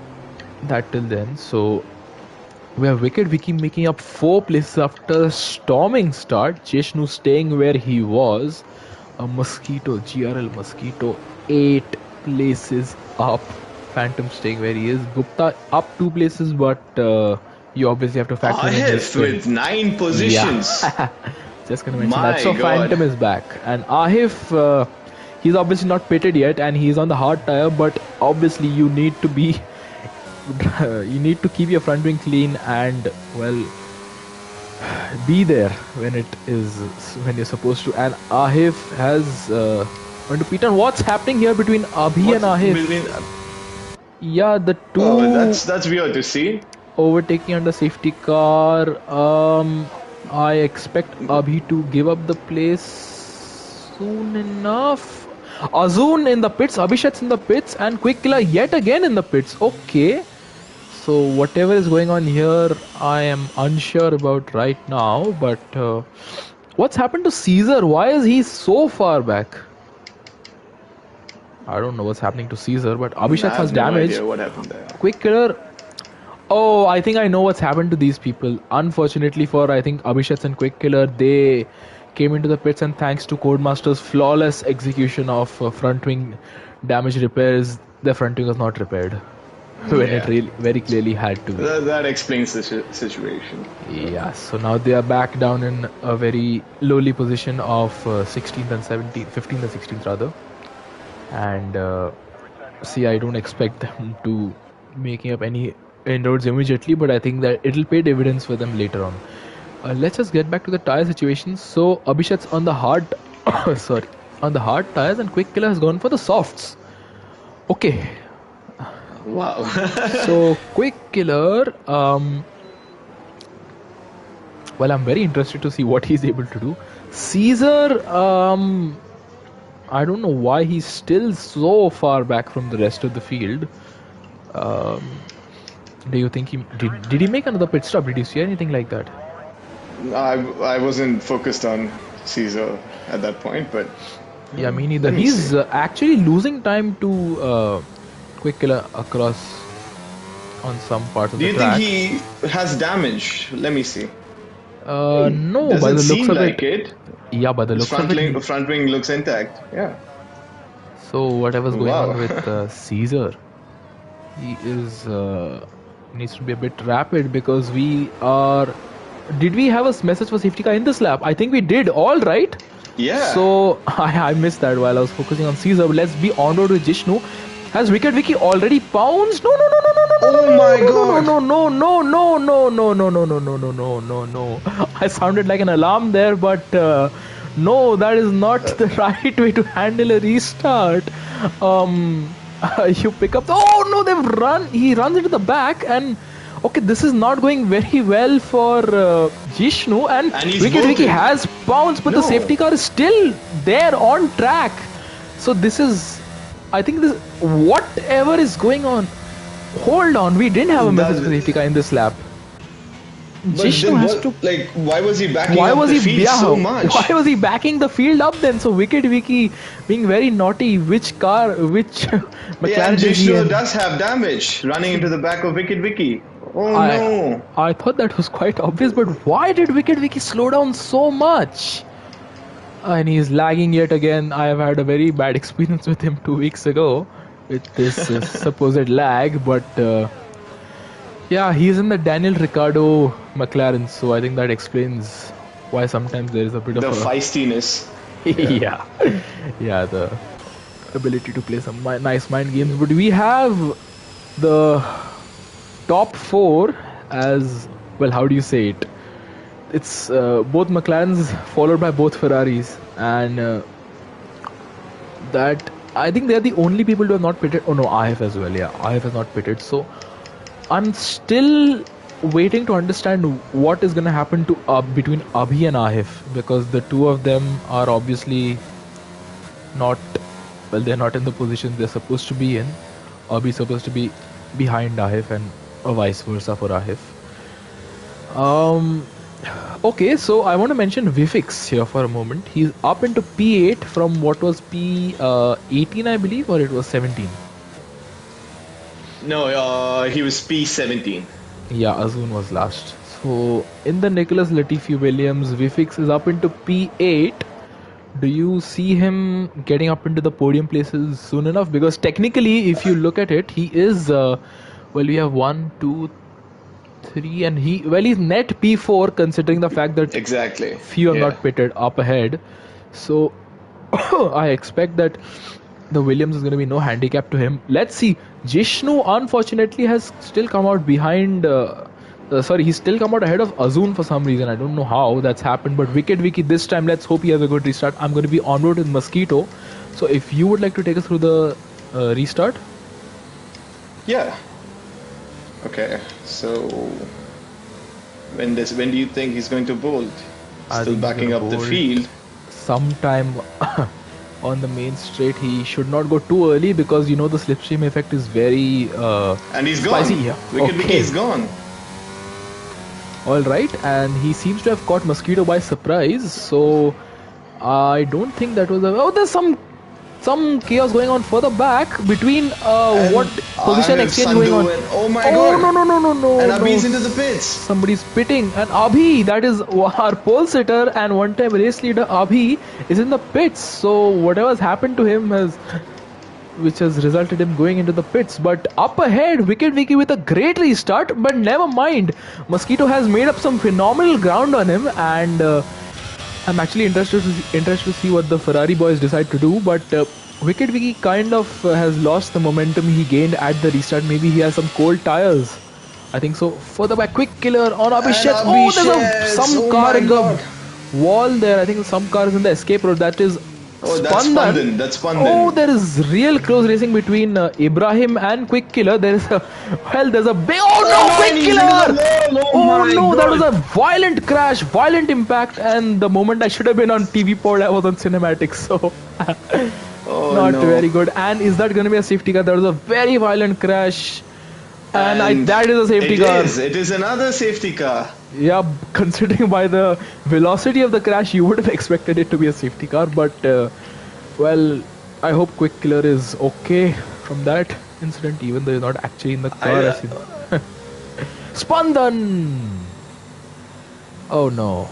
that till then. So we have Wicked Wiki making up 4 places after a storming start. Jeshnu staying where he was. Mosquito, GRL Mosquito, 8 places up. Phantom staying where he is. Gupta up 2 places, but you obviously have to factor in his with 9 positions. Yeah. Just gonna mention that. So Phantom is back, and Ahif, he's obviously not pitted yet, and he's on the hard tire. But obviously, you need to keep your front wing clean and be there when you're supposed to. And Ahif has went to Peter. What's happening here between Abhi and Ahif? Yeah, the two. Oh, that's weird to see. Overtaking under safety car. I expect Abhi to give up the place soon enough. Azun in the pits, Abhishek's in the pits, and Quick Killer yet again in the pits. Okay. So whatever is going on here, I am unsure about right now. But what's happened to Caesar? Why is he so far back? I don't know what's happening to Caesar, but I Abhishek has have no damage. idea what happened there. Quick killer. Oh, I think I know what's happened to these people. Unfortunately for, I think, Abhishek and Quick Killer, they came into the pits, and thanks to Codemaster's flawless execution of front wing damage repairs, the front wing was not repaired when it Yeah. really very clearly had to. That explains the situation. Yeah, so now they are back down in a very lowly position of 16th and 17th, 15th and 16th rather. And see, I don't expect them to making up any inroads immediately, but I think that it'll pay dividends for them later on. Let's just get back to the tire situation. So Abhishek's on the hard, sorry, on the hard tires, and Quick Killer has gone for the softs. Okay, Wow. so Quick Killer, well, I'm very interested to see what he's able to do. Caesar, I don't know why he's still so far back from the rest of the field. Do you think he did he make another pit stop? Did you see anything like that? I wasn't focused on Caesar at that point, but Yeah, me neither. Let me He's see. actually losing time to Quick Killer across on some parts of do the you track. think he has damage? Let me see. No, by Doesn't the looks seem of like it. it. Yeah, by the His looks of it. front wing looks intact. Yeah. So whatever's going Wow. on with Caesar, he is needs to be a bit rapid because we are. Did we have a message for safety car in this lap? I think we did. All right. Yeah. So I missed that while I was focusing on Caesar. But let's be on road with Jishnu. Has Wicked Vicky already pounced? No, no, no, no, no, no, no, Oh no, my no, God. no, no, no, no, no, no, no, no, no, no, no, no, no, no. I sounded like an alarm there, but no, that is not the right way to handle a restart. You pick up. Oh no, they've run. He runs into the back, and okay, this is not going very well for Jishnu. And And he's Wicked Vicky bolted. has bounced, but the No. safety car is still there on track. So this is, I think this whatever is going on. Hold on, we didn't have a message for safety car in this lap. But Jishnu then has what, to. like, why was he backing Why up was the he? field Yeah, so much? why was he backing the field up then? So Wicked Vicky being very naughty. Which car? Which Yeah, McLaren and is he Jishnu in? does have damage running into the back of Wicked Vicky. Oh no. I thought that was quite obvious, but why did Wicked Vicky slow down so much? And he's lagging yet again. I have had a very bad experience with him 2 weeks ago with this supposed lag, but yeah, he's in the Daniel Ricciardo McLaren, so I think that explains why sometimes there is a bit The of a feistiness. yeah, yeah, the ability to play some nice mind games. But we have the top four as well. How do you say it? It's both McLarens followed by both Ferraris, and that I think they are the only people who have not pitted. Oh no, IF as well. Yeah, IF has not pitted. So I'm still waiting to understand what is going to happen to between Abhi and Ahif, because the two of them are obviously not, well, they're not in the position they're supposed to be in. Abhi is supposed to be behind Ahif and vice versa for Ahif. Okay, so I want to mention Vifix here for a moment. He's up into P8 from what was P18, I believe, or it was 17. No, he was P17. Yeah, Azun was last. So in the Nicholas Latifi Williams, Vifix is up into P8. Do you see him getting up into the podium places soon enough? Because technically, if you look at it, he is. Well, we have 1, 2, 3, and he's net P4 considering the fact that Exactly. few have not pitted up ahead. So I expect that the Williams is going to be no handicap to him. Let's see. Jishnu unfortunately has still come out behind. He's still come out ahead of Azun for some reason. I don't know how that's happened. But Wicked Vicky this time, let's hope he has a good restart. I'm going to be on road with Mosquito. So if you would like to take us through the restart. Yeah. Okay. So when do you think he's going to bolt? I Still think he's backing gonna up the bolt field. Sometime on the main straight. He should not go too early because you know the slipstream effect is very And he's spicy gone. here. Wicked Vicky is gone. All right, and he seems to have caught Mosquito by surprise. So I don't think that was a. Oh, there's some chaos going on further back between And what I position have exchange going on. Sandhu and oh my Oh god! no no no no no And no! Abhi's into the pits. Somebody's pitting, and Abhi, that is our pole sitter and one-time race leader Abhi, is in the pits. So whatever's happened to him which has resulted him going into the pits. But up ahead, Wicked Vicky with a great restart, but never mind. Mosquito has made up some phenomenal ground on him, and I'm actually interested to see what the Ferrari boys decide to do. But Wicked Vicky kind of has lost the momentum he gained at the restart. Maybe he has some cold tires. I think so. Further back, quick killer on And Abhishek. Oh, there's Abhishek! some Oh car my in the god! wall there. I think some car is in the escape road. That is Oh, that's Spandan. Spandan. That's Oh, Spandan. there is real close racing between Ibrahim and Quick Killer. There is there's a big. Oh no, Oh, Quick and he's into Killer! the wall. Oh Oh my no, that was god! a violent crash, violent impact, and the moment I should have been on TV pod, I was on cinematics. So Oh not no! very good. And is that going to be a safety car? There was a very violent crash, and And that is a safety car. It is another safety car. Yeah, considering by the velocity of the crash, you would have expected it to be a safety car, but well, I hope Quick Killer is okay from that incident, even though he's not actually in the car. Spandan! Oh no.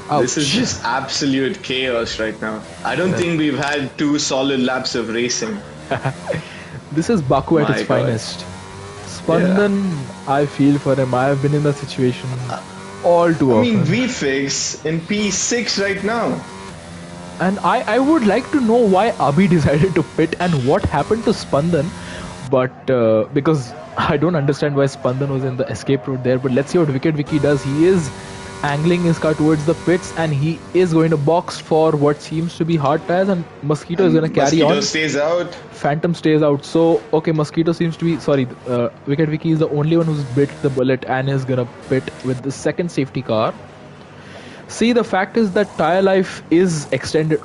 Ouch. This is just absolute chaos right now. I don't think we've had 2 solid laps of racing. This is Baku at My its God. finest. Spandan, I feel for him. I have been in the situation all too I often. mean, VFix in P6 right now. And I would like to know why Abhi decided to pit and what happened to Spandan. But because I don't understand why Spandan was in the escape route there. But let's see what Wicked Vicky does. He is angling his car towards the pits and he is going to box for what seems to be hard tires, and Mosquito is going to carry Mosquito on. stays out. Phantom stays out. So, okay, Mosquito seems to be... Sorry, Wicked Vicky is the only one who's bit the bullet and is going to pit with the second safety car. See, the fact is that tire life is extended.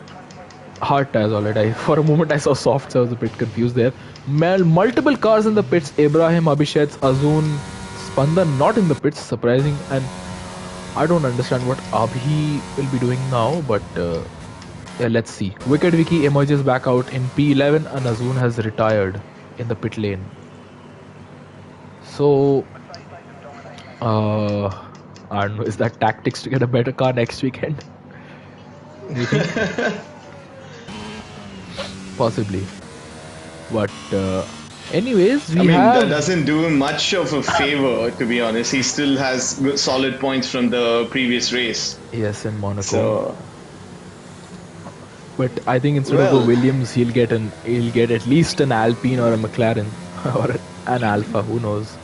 Hard tires already. For a moment I saw soft, so I was a bit confused there. Multiple cars in the pits. Ibrahim, Abhishek, Azun, Spandan not in the pits. Surprising. And I don't understand what Abhi will be doing now, but yeah, let's see. Wicked Vicky emerges back out in P11 and Azun has retired in the pit lane. So, I don't know, is that tactics to get a better car next weekend? Do you think? Possibly. But anyways, we have... that doesn't do him much of a favor, to be honest. He still has good, solid points from the previous race. Yes, in Monaco. So, but I think instead of a Williams, he'll get at least an Alpine or a McLaren or an Alpha. Who knows?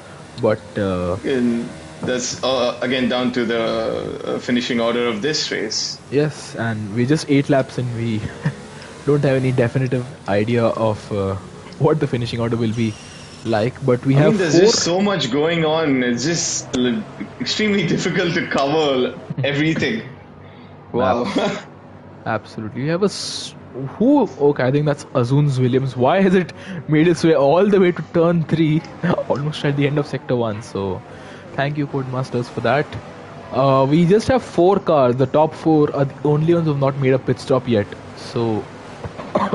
But and that's again down to the finishing order of this race. yes, and we're just 8 laps in. We don't have any definitive idea of what the finishing order will be like. But we have there's just so much going on. It's just extremely difficult to cover everything. Wow. Absolutely. We have who? Okay, I think that's Azun's Williams. Why has it made its way all the way to turn 3, almost at the end of sector 1? So, thank you, Codemasters, for that. We just have 4 cars. The top 4 are the only ones who have not made a pit stop yet. So,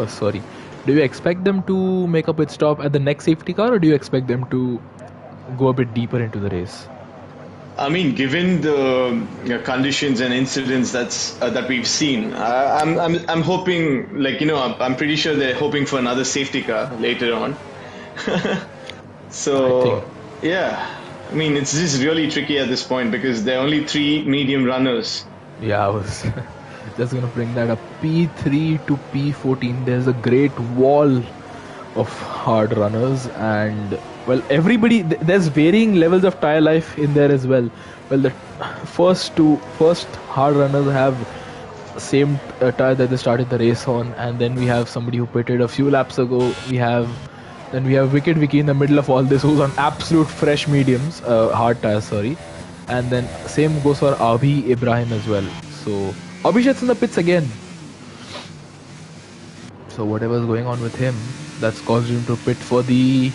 sorry. Do you expect them to make a pit stop at the next safety car, or do you expect them to go a bit deeper into the race? I mean, given the conditions and incidents that we've seen, I'm hoping, I'm pretty sure they're hoping for another safety car later on. So, yeah, I mean, it's just really tricky at this point because there are only 3 medium runners. Yeah, I was just gonna bring that up. P3 to P14, there's a great wall of hard runners, and well, everybody, there's varying levels of tire life in there as well. Well, the first hard runners have same tire that they started the race on, and then we have somebody who pitted a few laps ago. Then we have Wicked Vicky in the middle of all this, who's on absolute fresh mediums, hard tires, sorry. And then same goes for Abhi Ibrahim as well. So Abhishek's in the pits again. So whatever's going on with him, that's caused him to pit for the...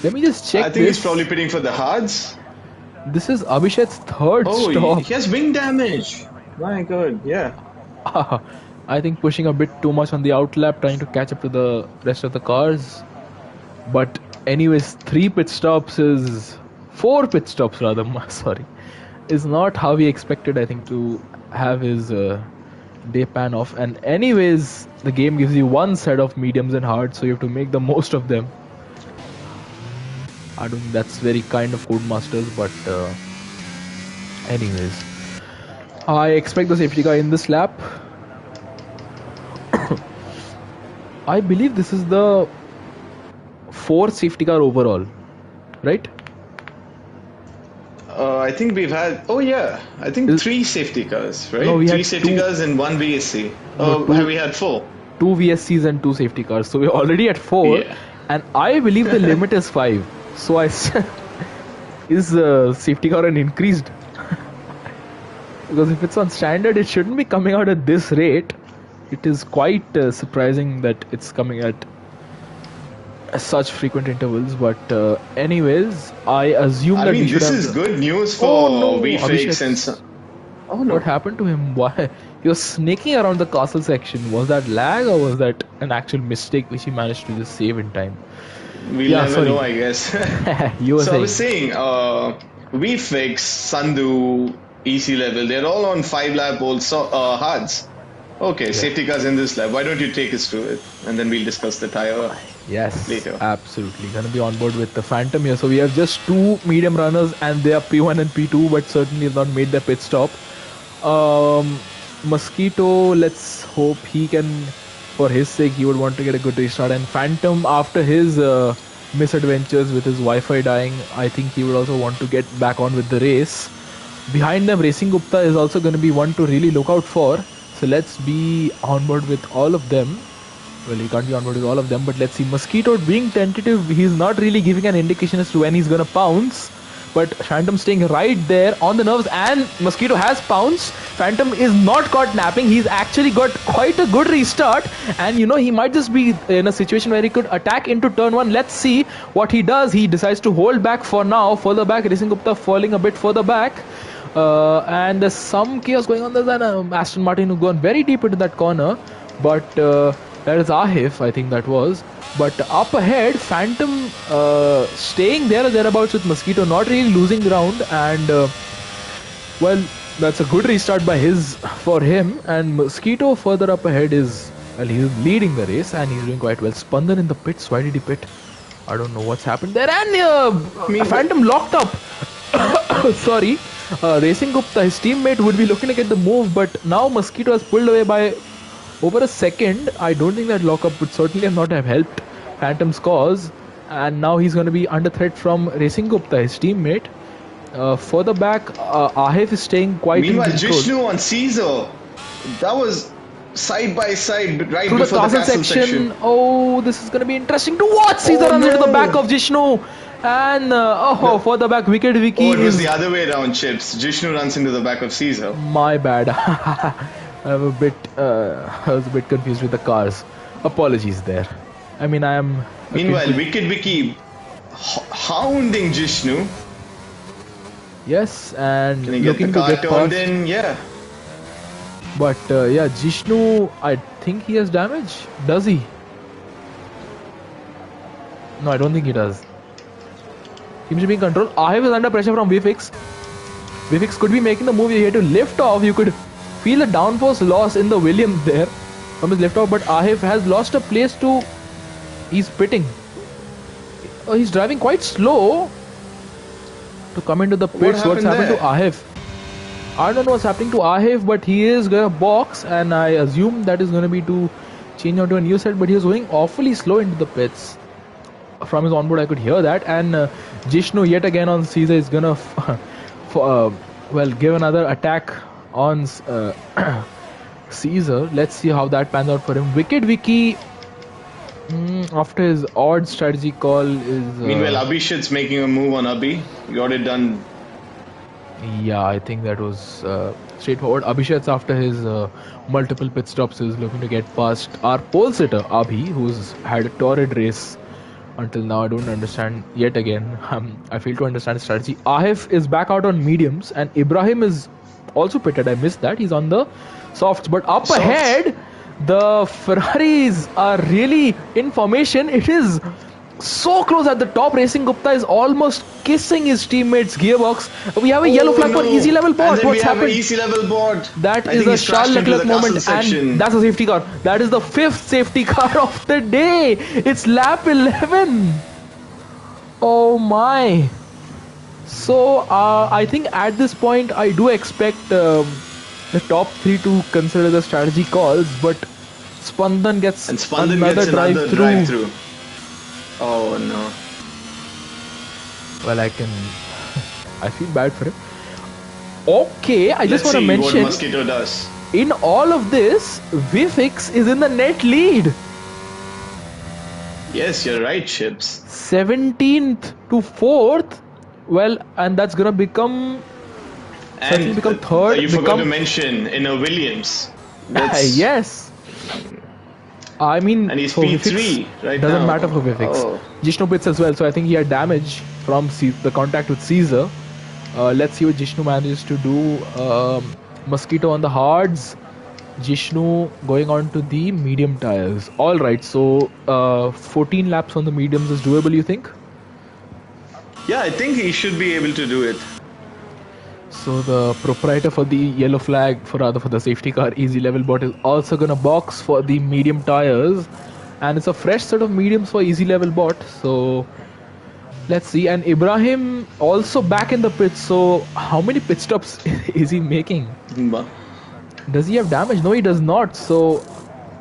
Let me just check. I think he's probably pitting for the hards. This is Abhishek's third stop. He has wing damage. My God, yeah. I think pushing a bit too much on the outlap, trying to catch up to the rest of the cars. But anyways, 4 pit stops rather. Sorry, is not how we expected. I think to have his day pan off. And anyways, the game gives you one set of mediums and hards, so you have to make the most of them. I don't think that's very kind of Codemasters, but anyways, I expect the safety car in this lap. I believe this is the 4th safety car overall, right? I think we've had. Oh yeah, I think 3 safety cars, right? No, we 3 had safety 2. cars and 1 VSC. No, Oh, 2. have we had 4? 2 VSCs and 2 safety cars. So we're already at 4. Yeah. And I believe the limit is 5. So is safety car an increased? Because if it's on standard, it shouldn't be coming out at this rate. It is quite surprising that it's coming at such frequent intervals. But anyways, I assume that we should this have. is good news for VFX and. Oh no! What happened to him? Why he was snaking around the castle section? Was that lag or was that an actual mistake which he managed to just save in time? We'll never know, I guess. You were So saying. I was saying, VFX, Sandu, EC level, they're all on 5-lap old hards. Okay, safety cars in this lap. Why don't you take us through it? And then we'll discuss the tire Yes, later. absolutely. Gonna be on board with the Phantom here. So we have just 2 medium runners and they are P1 and P2, but certainly have not made their pit stop. Mosquito, let's hope he can, for his sake, he would want to get a good restart. And Phantom, after his misadventures with his Wi-Fi dying, I think he would also want to get back on with the race. Behind them, Racing Gupta is also going to be one to really look out for. So let's be on board with all of them. Well, he can't be on board with all of them, but let's see. Mosquito being tentative, he's not really giving an indication as to when he's going to pounce. But Phantom staying right there on the nerves, and Mosquito has pounced. Phantom is not caught napping. He's actually got quite a good restart, and he might just be in a situation where he could attack into turn 1. Let's see what he does. He decides to hold back for now, further back. Racing Gupta falling a bit further back. And there's some chaos going on. There's an Aston Martin who gone very deep into that corner, but that is Ahif, I think that was. But up ahead, Phantom staying there or thereabouts with Mosquito, not really losing ground, and well, that's a good restart for him. And Mosquito further up ahead is, well, he's leading the race and he's doing quite well. Spandan in the pits. Why did he pit? I don't know what's happened there. And Phantom locked up. Sorry. Racing Gupta, his teammate, would be looking to get the move, but now Mosquito has pulled away by over a second. I don't think that lockup would certainly not have helped Phantom's cause, and now he's going to be under threat from Racing Gupta, his teammate. Further back, Ahif is staying quite Meanwhile, in control. Jishnu on Caesar, that was side by side right through before the castle section. Oh, this is going to be interesting to watch. Caesar runs into the back of Jishnu. And further back, Wicked Vicky. Oh, it was the other way around, Chips. Jishnu runs into the back of Caesar. My bad. I was a bit confused with the cars. Apologies there. I mean, I am. Meanwhile, Wicked Vicky hounding Jishnu. Yes, and can he get looking the car to get turned past. in? Yeah. But yeah, Jishnu, I think he has damage. Does he? No, I don't think he does. Seems to be in control. Ahif is under pressure from VFX. VFX could be making the move here to lift off. You could feel the downforce loss in the Williams there from his lift off, but Ahif has lost a place to. He's pitting. He's driving quite slow to come into the pits. What's happened to Ahif? I don't know what's happening to Ahif, but he is going to box, and I assume that is going to be to change onto a new set, but he was going awfully slow into the pits. From his onboard, I could hear that, and Jishnu yet again on Caesar is gonna give another attack on Caesar. Let's see how that pans out for him. Wicked Vicky, after his odd strategy call, is. Meanwhile, Abhishek's making a move on Abhi. Got it done. Yeah, I think that was straightforward. Abhishek's after his multiple pit stops is looking to get past our pole sitter Abhi, who's had a torrid race. Until now, I don't understand yet again. I fail to understand his strategy. Ahif is back out on mediums, and Ibrahim is also pitted. I missed that. He's on the softs. But up Softs. ahead, the Ferraris are really in formation. It is so close at the top. Racing Gupta is almost kissing his teammate's gearbox. We have a yellow flag for easy level And bot. then What's we have happened? an easy level bot. That I is think a he's crashed Charles into Leclerc the castle moment, section. and that's a safety car. That is the 5th safety car of the day. It's lap 11. Oh my. So I think at this point I do expect the top 3 to consider the strategy calls, but Spandan gets another drive through. Oh no. Well, I feel bad for him. Okay, I just want to mention what Mosquito does. In all of this, Vifix is in the net lead. Yes, you're right, Chips. 17th to 4th. Well, and that's gonna become third. You forgot to mention in a Williams. Yes. I mean, and he's P3 right doesn't now. matter for Vifix. Jishnu pits as well, so I think he had damage from the contact with Caesar. Let's see what Jishnu manages to do. Mosquito on the hards. Jishnu going on to the medium tires. Alright, so 14 laps on the mediums is doable, you think? Yeah, I think he should be able to do it. So the proprietor for the yellow flag, for the safety car, easy level bot, is also gonna box for the medium tires, and it's a fresh set of mediums for easy level bot. So let's see. And Ibrahim also back in the pits. So how many pit stops is he making? Does he have damage? No, he does not. So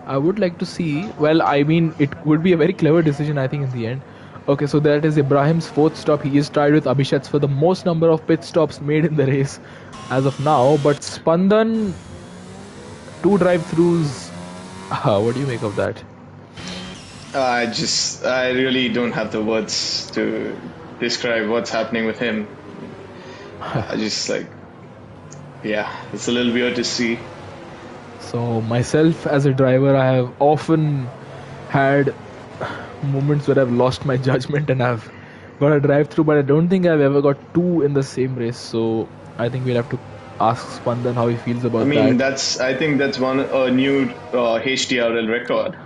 I would like to see. Well, I mean, it would be a very clever decision, I think, in the end. Okay, so that is Ibrahim's 4th stop. He is tied with Abhishek's for the most number of pit stops made in the race as of now. But Spandan, 2 drive-throughs. What do you make of that? I really don't have the words to describe what's happening with him. It's a little weird to see. So myself as a driver, I have often had moments where I've lost my judgment and I've got a drive through, but I don't think I've ever got 2 in the same race. So I think we'll have to ask Spandan how he feels about that. I think that's a new THTRL record.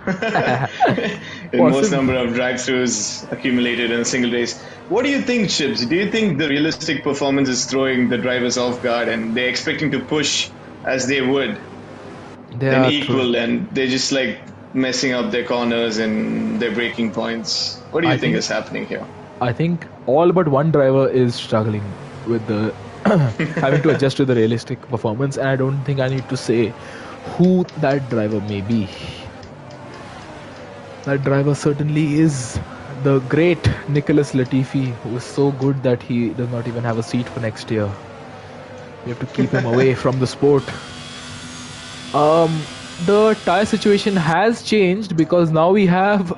Most number of drive-throughs accumulated in a single race. What do you think, Chips? Do you think the realistic performance is throwing the drivers off guard and they're expecting to push as they would in equal, and they're just like messing up their corners and their braking points? What do you think is happening here? I think all but one driver is struggling with the having to adjust to the realistic performance, and I don't think I need to say who that driver may be. That driver certainly is the great Nicholas Latifi, who is so good that he does not even have a seat for next year. We have to keep him away from the sport. The tire situation has changed because now we have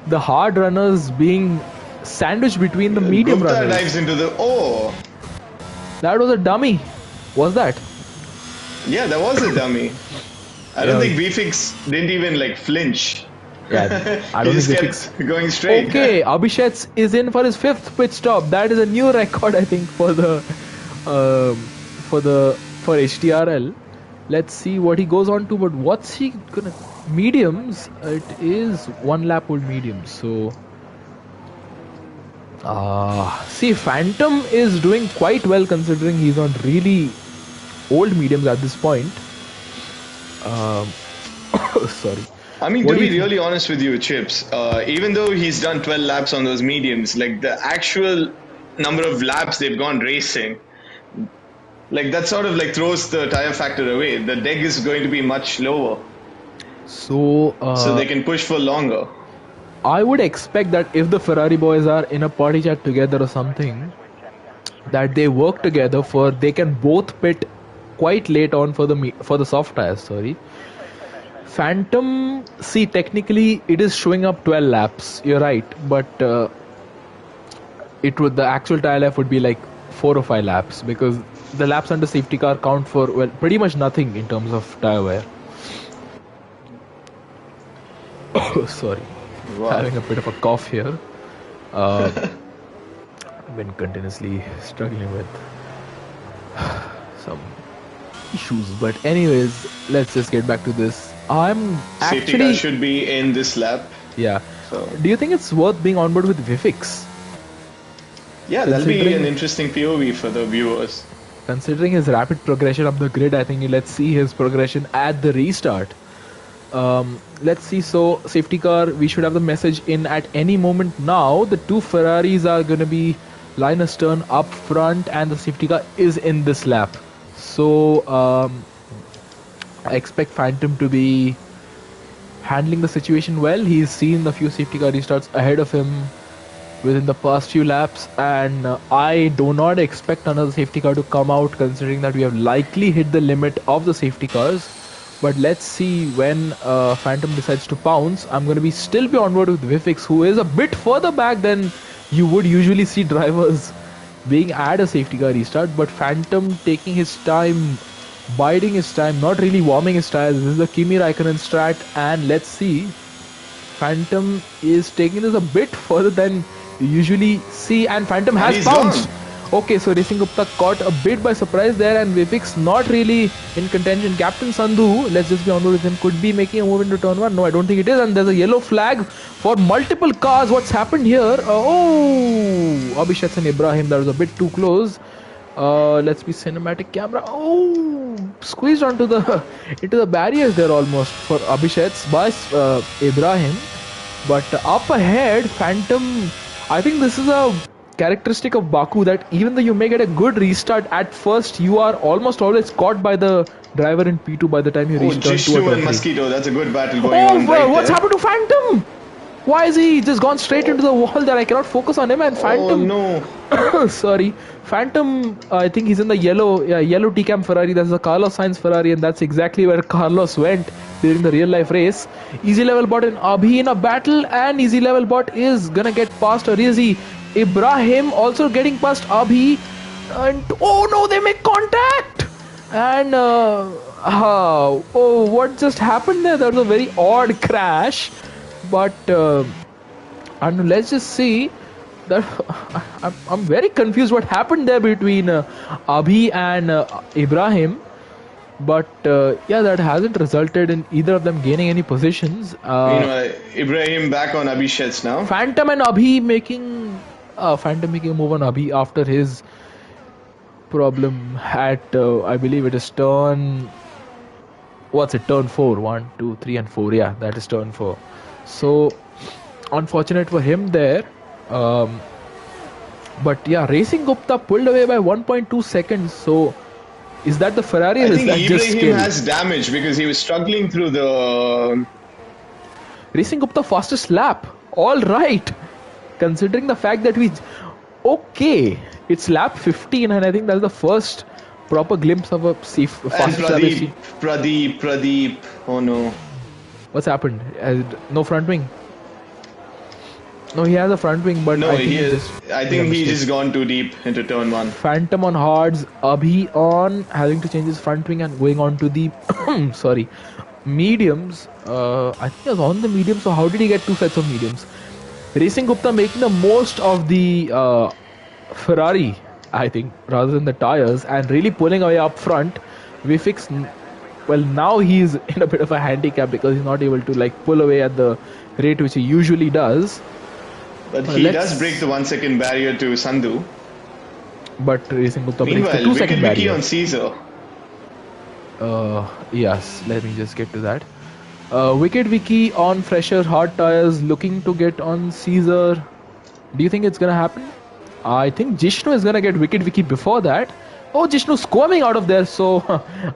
the hard runners being sandwiched between the medium Gupta runners. dives into the That was a dummy. Was that? Yeah, that was a dummy. I don't think Vfix didn't even flinch. Yeah, I don't he think just kept going straight. Okay, Abhishek is in for his 5th pit stop. That is a new record, I think, for HTRL. Let's see what he goes on to. But what's he gonna mediums? It is 1 lap old mediums. So see, Phantom is doing quite well considering he's on really old mediums at this point. Sorry. I mean, to be really honest with you, Chips, even though he's done 12 laps on those mediums, the actual number of laps they've gone racing, that sort of throws the tire factor away. The deck is going to be much lower. So they can push for longer. I would expect that if the Ferrari boys are in a party chat together or something, that they work together they can both pit quite late on for the soft tires. Sorry. Phantom, see, technically it is showing up 12 laps. You're right, but the actual tire life would be 4 or 5 laps because the laps under safety car count for pretty much nothing in terms of tire wear. Sorry, having a bit of a cough here. Been continuously struggling with some issues. But anyways, let's just get back to this. I'm Safety car actually, should be in this lap. yeah. So Do you think it's worth being on board with Vifix? yeah, that'll be an Considering interesting POV for the viewers. considering his rapid progression up the grid, I think let's see his progression at the restart. Let's see. So safety car, we should have the message in at any moment now. The two Ferraris are going to be line astern up front, and the safety car is in this lap. So I expect Phantom to be handling the situation well. He's seen a few safety car restarts ahead of him within the past few laps, and I do not expect another safety car to come out, considering that we have likely hit the limit of the safety cars. But let's see when Phantom decides to pounce. I'm going to be still be on board with Vifix, who is a bit further back than you would usually see drivers being at a safety car restart. But Phantom taking his time, biding his time, not really warming his tires. This is the Kimi Raikkonen strat, and let's see. Phantom is taking this a bit further than you usually see, and Phantom has he's pounced. gone. Okay, so Racing Gupta caught a bit by surprise there, and Vivix not really in contention. Captain Sandhu, let's just be honest with him, could be making a move into turn 1. No, I don't think it is, and there's a yellow flag for multiple cars. What's happened here? Abhishek and Ibrahim, that was a bit too close. Let's be cinematic camera. Oh, squeezed onto the into the barriers there almost for Abhishek by Ibrahim. But up ahead, Phantom. I think this is a characteristic of Baku that even though you may get a good restart at first, you are almost always caught by the driver in P2 by the time you reach turn 2 or Jishnu turn and 3. Mosquito, that's a good battle going on Oh, right what's there. happened to Phantom? Why is he just gone straight into the wall there? I cannot focus on him, and Phantom. Oh no. Sorry, Phantom. I think he's in the yellow TCAM Ferrari. That's the Carlos Sainz Ferrari, and that's exactly where Carlos went during the real life race. Easy level bot and Abhi in a battle, and easy level bot is gonna get past Arizi. Ibrahim also getting past Abhi, and oh no, they make contact. And what just happened there? That was a very odd crash, but and let's just see that I'm very confused what happened there between Abhi and Ibrahim. But yeah, that hasn't resulted in either of them gaining any positions. Ibrahim back on Abhishek's now. Phantom and Abhi making a move on Abhi after his problem at I believe it is turn. What's it? Turn 4. 1, 2, 3, and 4. Yeah, that is turn 4. So unfortunate for him there. But yeah, Racing Gupta pulled away by 1.2 seconds. So is that the Ferrari? I or is think that just Ibrahim skill? has damage because he was struggling through the. Racing Gupta fastest lap. All right. Considering the fact that okay, it's lap 15, and I think that's the first proper glimpse of a fastest lap we've seen. Pradeep. Oh no. What's happened? No front wing. No, he has a front wing, but No, I think he's just gone too deep into turn 1. Phantom on hards, Abhi on having to change his front wing and going on to the mediums. I think he was on the mediums. So how did he get 2 sets of mediums? Racing Gupta making the most of the Ferrari, I think, rather than the tires, and really pulling away up front. Vifix, well, now he's in a bit of a handicap because he's not able to pull away at the rate which he usually does. But he does break the 1 second barrier to Sandhu. But Racing Gupta breaks the Meanwhile, 2 second Wicked Vicky barrier. on Caesar. Yes, let me just get to that. Wicked Vicky on fresher hard tires, looking to get on Caesar. Do you think it's gonna happen? I think Jishnu is gonna get Wicked Vicky before that. Oh, Jishnu squirming out of there, so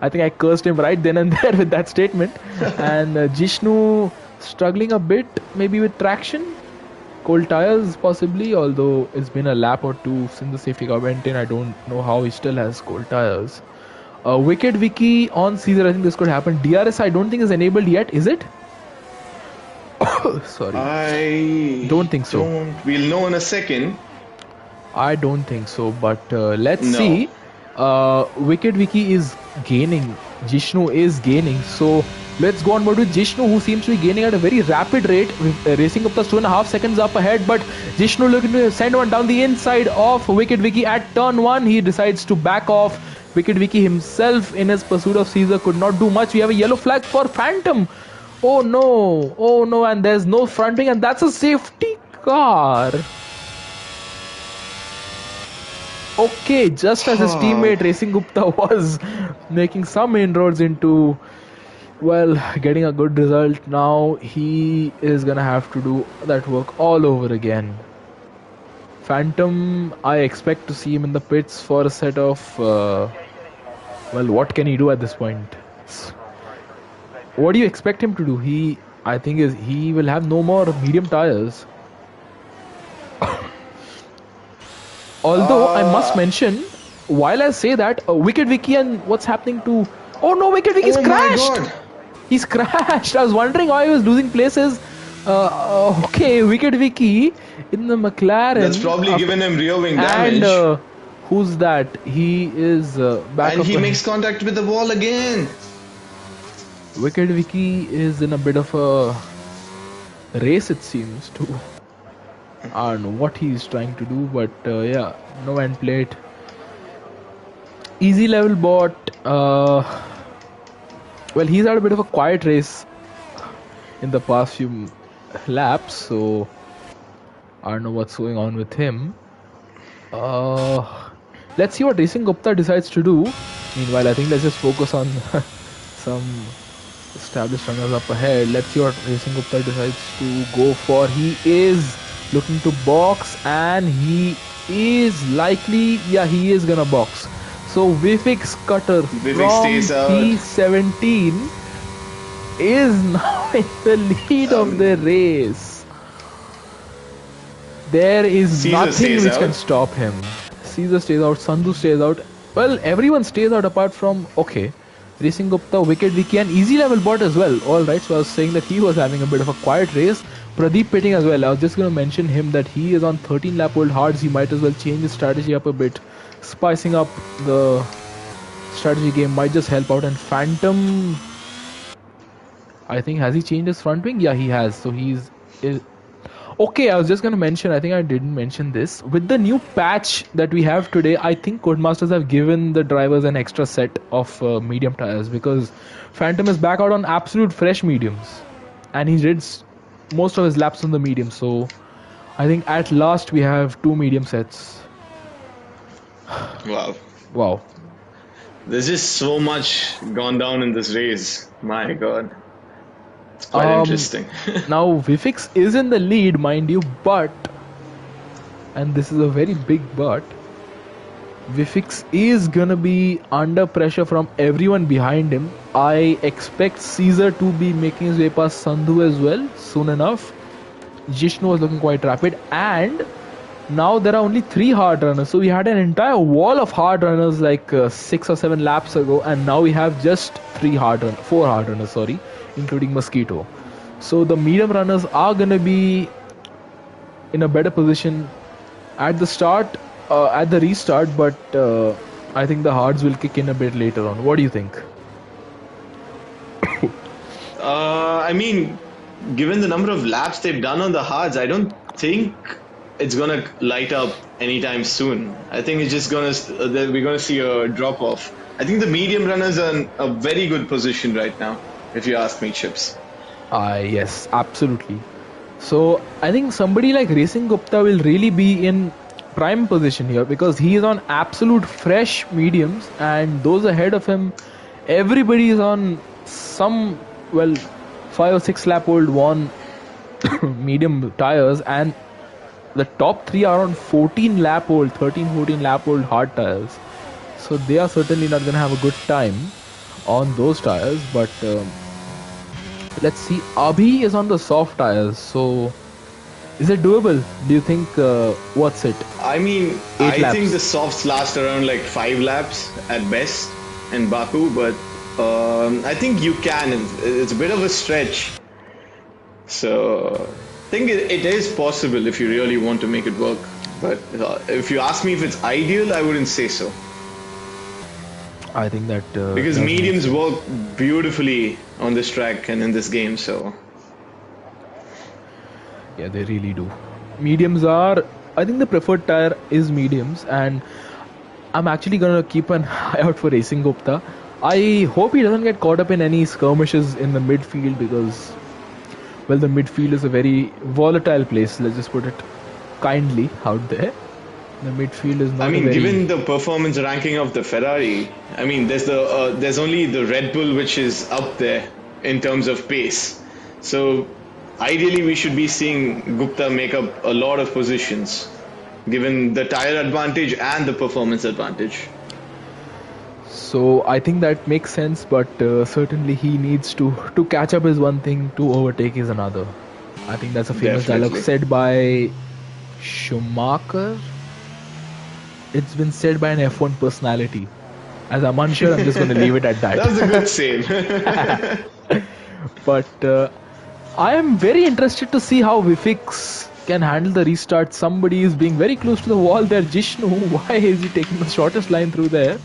I think I cursed him right then and there with that statement. And Jishnu struggling a bit, maybe with traction. Cold tires possibly, although it's been a lap or two since the safety car went in. I don't know how he still has cold tires. Wicked Vicky on Caesar, I think this could happen. DRS I don't think is enabled yet, is it? Sorry. I don't think so. We'll know in a second. I don't think so, but let's see. Wicked Vicky is gaining. Jishnu is gaining. So let's go on board with Jishnu, who seems to be gaining at a very rapid rate, racing up to 2.5 seconds up ahead. But Jishnu looking to send one down the inside of Wicked Vicky at turn 1. He decides to back off. Wicked Vicky himself in his pursuit of Caesar could not do much. We have a yellow flag for Phantom. Oh no, and there's no fronting, and that's a safety car. Okay, just as his teammate Racing Gupta was making some inroads into, well, getting a good result, now he is gonna have to do that work all over again. Phantom, I expect to see him in the pits for a set of, well, what can he do at this point? What do you expect him to do? I think he will have no more medium tires. Although I must mention, while I say that, Wicked Vicky and what's happening to... Oh no, Wicked Vicky's crashed! My God. He's crashed. I was wondering why he was losing places. Okay, Wicked Vicky in the McLaren. That's probably given him rear wing damage. And who's that? He is back. And he makes contact with the wall again. Wicked Vicky is in a bit of a race, it seems, too. I don't know what he's trying to do, but yeah, no end plate. Easy level bot. Well, he's had a bit of a quiet race in the past few laps, so I don't know what's going on with him. Let's see what Racing Gupta decides to do. Meanwhile, I think let's just focus on some established runners up ahead. Let's see what Racing Gupta decides to go for. He is looking to box, and he is likely, yeah, he is gonna box. So Vivek's cutter from P17 is now in the lead of the race. There is Caesar nothing which out. can stop him. Caesar stays out, Sandhu stays out. Well, everyone stays out apart from, okay, Racing Gupta, Wicked Vicky, and Easy Level Bot as well. Alright, so I was saying that he was having a bit of a quiet race. Pradeep pitting as well. I was just going to mention him that he is on 13 lap old hards. He might as well change his strategy up a bit. Spicing up the strategy game might just help out. And Phantom, I think, has he changed his front wing? Yeah, he has. So okay, I was just going to mention, I think I didn't mention this. With the new patch that we have today, I think Codemasters have given the drivers an extra set of medium tires, because Phantom is back out on absolute fresh mediums. And he did most of his laps on the medium. So I think at last we have two medium sets. Wow. There's just so much gone down in this race. My God. It's quite interesting. Now Vivek is in the lead, mind you, but, and this is a very big but, Vivek is gonna be under pressure from everyone behind him. I expect Caesar to be making his way past Sandhu as well soon enough. Jishnu was looking quite rapid, and now there are only 3 hard runners. So we had an entire wall of hard runners like 6 or 7 laps ago, and now we have just 4 hard runners, sorry, including Mosquito. So the medium runners are gonna be in a better position at the start, at the restart, but I think the hards will kick in a bit later on. What do you think? I mean, given the number of laps they've done on the hards, I don't think it's gonna light up anytime soon. I think it's just we're gonna see a drop off. I think the medium runners are in a very good position right now, if you ask me, Chips. Yes, absolutely. So I think somebody like Racing Gupta will really be in prime position here, because he is on absolute fresh mediums, and those ahead of him, everybody is on some, well, 5 or 6 lap old one medium tires, and the top 3 are on 13, 14 lap old hard tires. So they are certainly not going to have a good time on those tires. But let's see. Abhi is on the soft tires. So is it doable? Do you think, what's it? I mean, I think the softs last around like 5 laps at best in Baku, but I think you can. It's a bit of a stretch. So I think it is possible if you really want to make it work. But if you ask me if it's ideal, I wouldn't say so. I think that... because mediums work beautifully on this track and in this game, so... Yeah, they really do. Mediums are... I think the preferred tire is mediums, and I'm actually gonna keep an eye out for Racing Gupta. I hope he doesn't get caught up in any skirmishes in the midfield because, well, the midfield is a very volatile place. Let's just put it kindly out there. The midfield is not. I mean, given the performance ranking of the Ferrari, I mean, there's only the Red Bull which is up there in terms of pace. So ideally, we should be seeing Gupta make up a lot of positions, given the tire advantage and the performance advantage. So I think that makes sense, but certainly he needs to catch up is one thing, to overtake is another. I think that's a famous dialogue said by Schumacher. It's been said by an F1 personality. As I'm unsure, I'm just going to leave it at that. That was a good save. But I am very interested to see how Vifix can handle the restart. Somebody is being very close to the wall there. Jishnu, why is he taking the shortest line through there?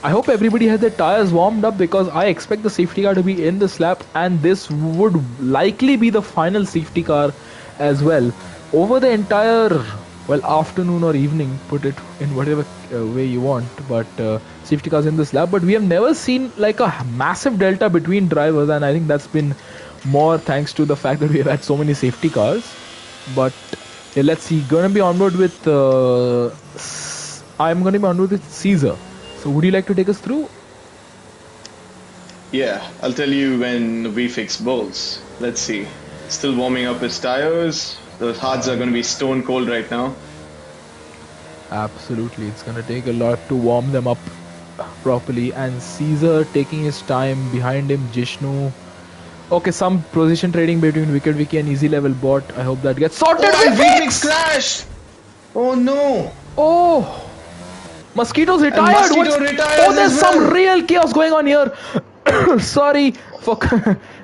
I hope everybody has their tires warmed up because I expect the safety car to be in this lap, and this would likely be the final safety car as well. Over the entire, well, afternoon or evening, put it in whatever way you want, but safety cars in this lap. But we have never seen like a massive delta between drivers, and I think that's been more thanks to the fact that we have had so many safety cars. But let's see, gonna be on board with I'm gonna be on board with Caesar. So would you like to take us through? Yeah, I'll tell you when Vfix bowls. Let's see. Still warming up his tires. The hards are going to be stone cold right now. Absolutely, it's going to take a lot to warm them up properly. And Caesar taking his time. Behind him, Jishnu. Okay, some position trading between Wicked Wiki and Easy Level Bot. I hope that gets sorted. Oh, Vfix crashed! Oh no! Oh! Mosquito's retired. Retired. Oh, there's some real chaos going on here. Sorry for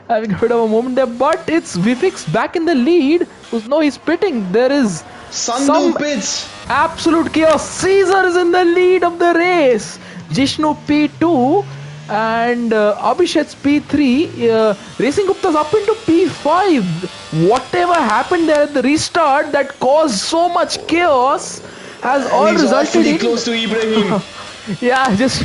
having heard of a moment there, but it's Vifix back in the lead. No, he's pitting. There is some pits. Absolute chaos. Caesar is in the lead of the race. Jishnu P2 and Abhishek's P3. Racing Gupta's up into P5. Whatever happened there at the restart that caused so much chaos has all resulted in close to Ibrahim. Yeah, just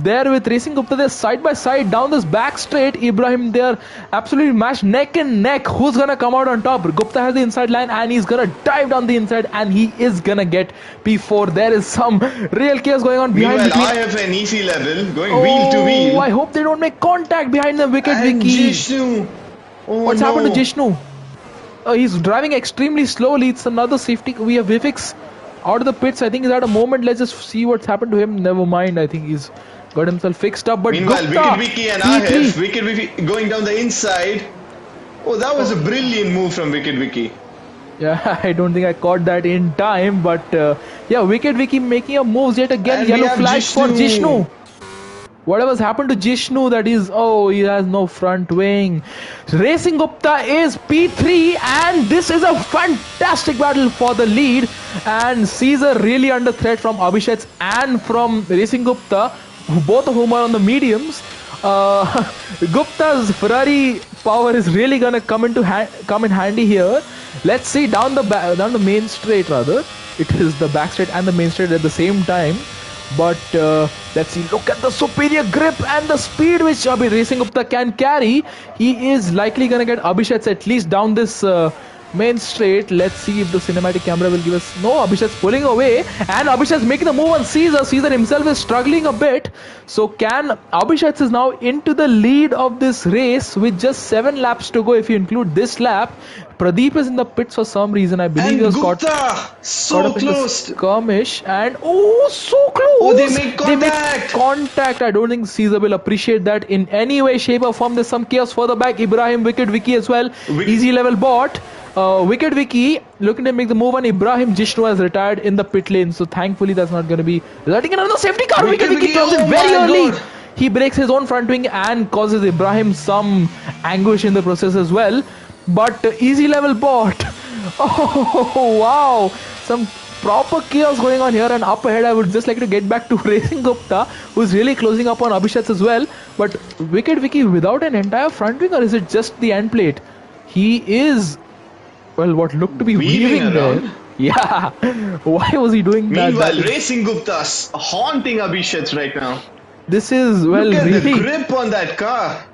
there with Racing Gupta, they're side by side down this back straight. Ibrahim, they're absolutely matched neck and neck. Who's gonna come out on top? Gupta has the inside line and he's gonna dive down the inside and he is gonna get P4. There is some real chaos going on behind. Meanwhile, I have an easy level going wheel to wheel. I hope they don't make contact behind the Wicked Wiki. Jishnu. What's happened to Jishnu? He's driving extremely slowly. It's another safety. We have Vifix out of the pits. I think he's at a moment. Let's just see what's happened to him. Never mind. I think he's got himself fixed up. But meanwhile, Gupta, Wicked Wiki and I have Wicked Wiki going down the inside. Oh, that was a brilliant move from Wicked Wiki. Yeah, I don't think I caught that in time. But yeah, Wicked Wiki making a move yet again. And yellow flag for Jishnu. Whatever's happened to Jishnu, that is, oh, he has no front wing. Racing Gupta is P3 and this is a fantastic battle for the lead. And Caesar really under threat from Abhishek and from Racing Gupta, both of whom are on the mediums. Gupta's Ferrari power is really gonna come in handy here. Let's see down the main straight rather. It is the back straight and the main straight at the same time. But let's see, look at the superior grip and the speed which Racing Gupta can carry. He is likely going to get Abhishek at least down this main straight. Let's see if the cinematic camera will give us. No, Abhishek's pulling away and Abhishek's making the move on Caesar. Caesar himself is struggling a bit. So Abhishek is now into the lead of this race with just 7 laps to go if you include this lap. Pradeep is in the pits for some reason. I believe he was caught so close. Skirmish and so close. Oh, they make contact. I don't think Caesar will appreciate that in any way, shape or form. There's some chaos further back. Ibrahim, Wicked Wiki as well. Easy level bot. Wicked Wiki looking to make the move on Ibrahim. Jishnu has retired in the pit lane. So thankfully that's not going to be resulting in another safety car. Wicked Wiki comes in very early. God. He breaks his own front wing and causes Ibrahim some anguish in the process as well. But easy level bot. Oh wow, some proper chaos going on here. And up ahead I would just like to get back to Racing Gupta, who's really closing up on Abhishek as well. But Wicked Wiki without an entire front wing, or is it just the end plate? He is, well, what looked to be weaving there. Yeah, why was he doing that? Meanwhile, That is, Racing Gupta's haunting Abhishek right now. this is, Look well, at the really, grip on that car.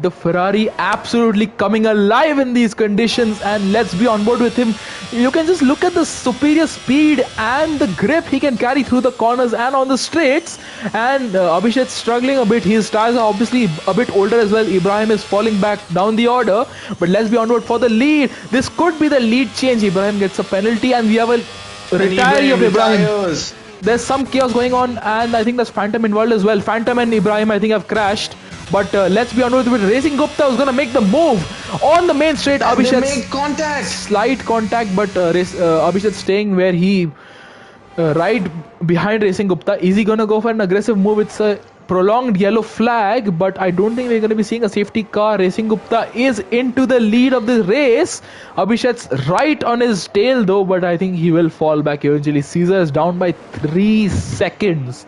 the Ferrari absolutely coming alive in these conditions, and let's be on board with him. You can just look at the superior speed and the grip he can carry through the corners and on the straights. And Abhishek's struggling a bit. His tires are obviously a bit older as well. Ibrahim is falling back down the order, but let's be on board for the lead. This could be the lead change. Ibrahim gets a penalty, and we have a And retiree of Ibrahim. retires. There's some chaos going on, and I think there's Phantom involved as well. Phantom and Ibrahim, I think, have crashed. But let's be honest with Racing Gupta, who's going to make the move on the main straight. And they Abhishek make contact. slight contact, but Abhishek staying where he right behind Racing Gupta. Is he going to go for an aggressive move? It's a prolonged yellow flag, but I don't think we're going to be seeing a safety car. Racing Gupta is into the lead of the race. Abhishek's right on his tail though, but I think he will fall back eventually. Caesar is down by 3 seconds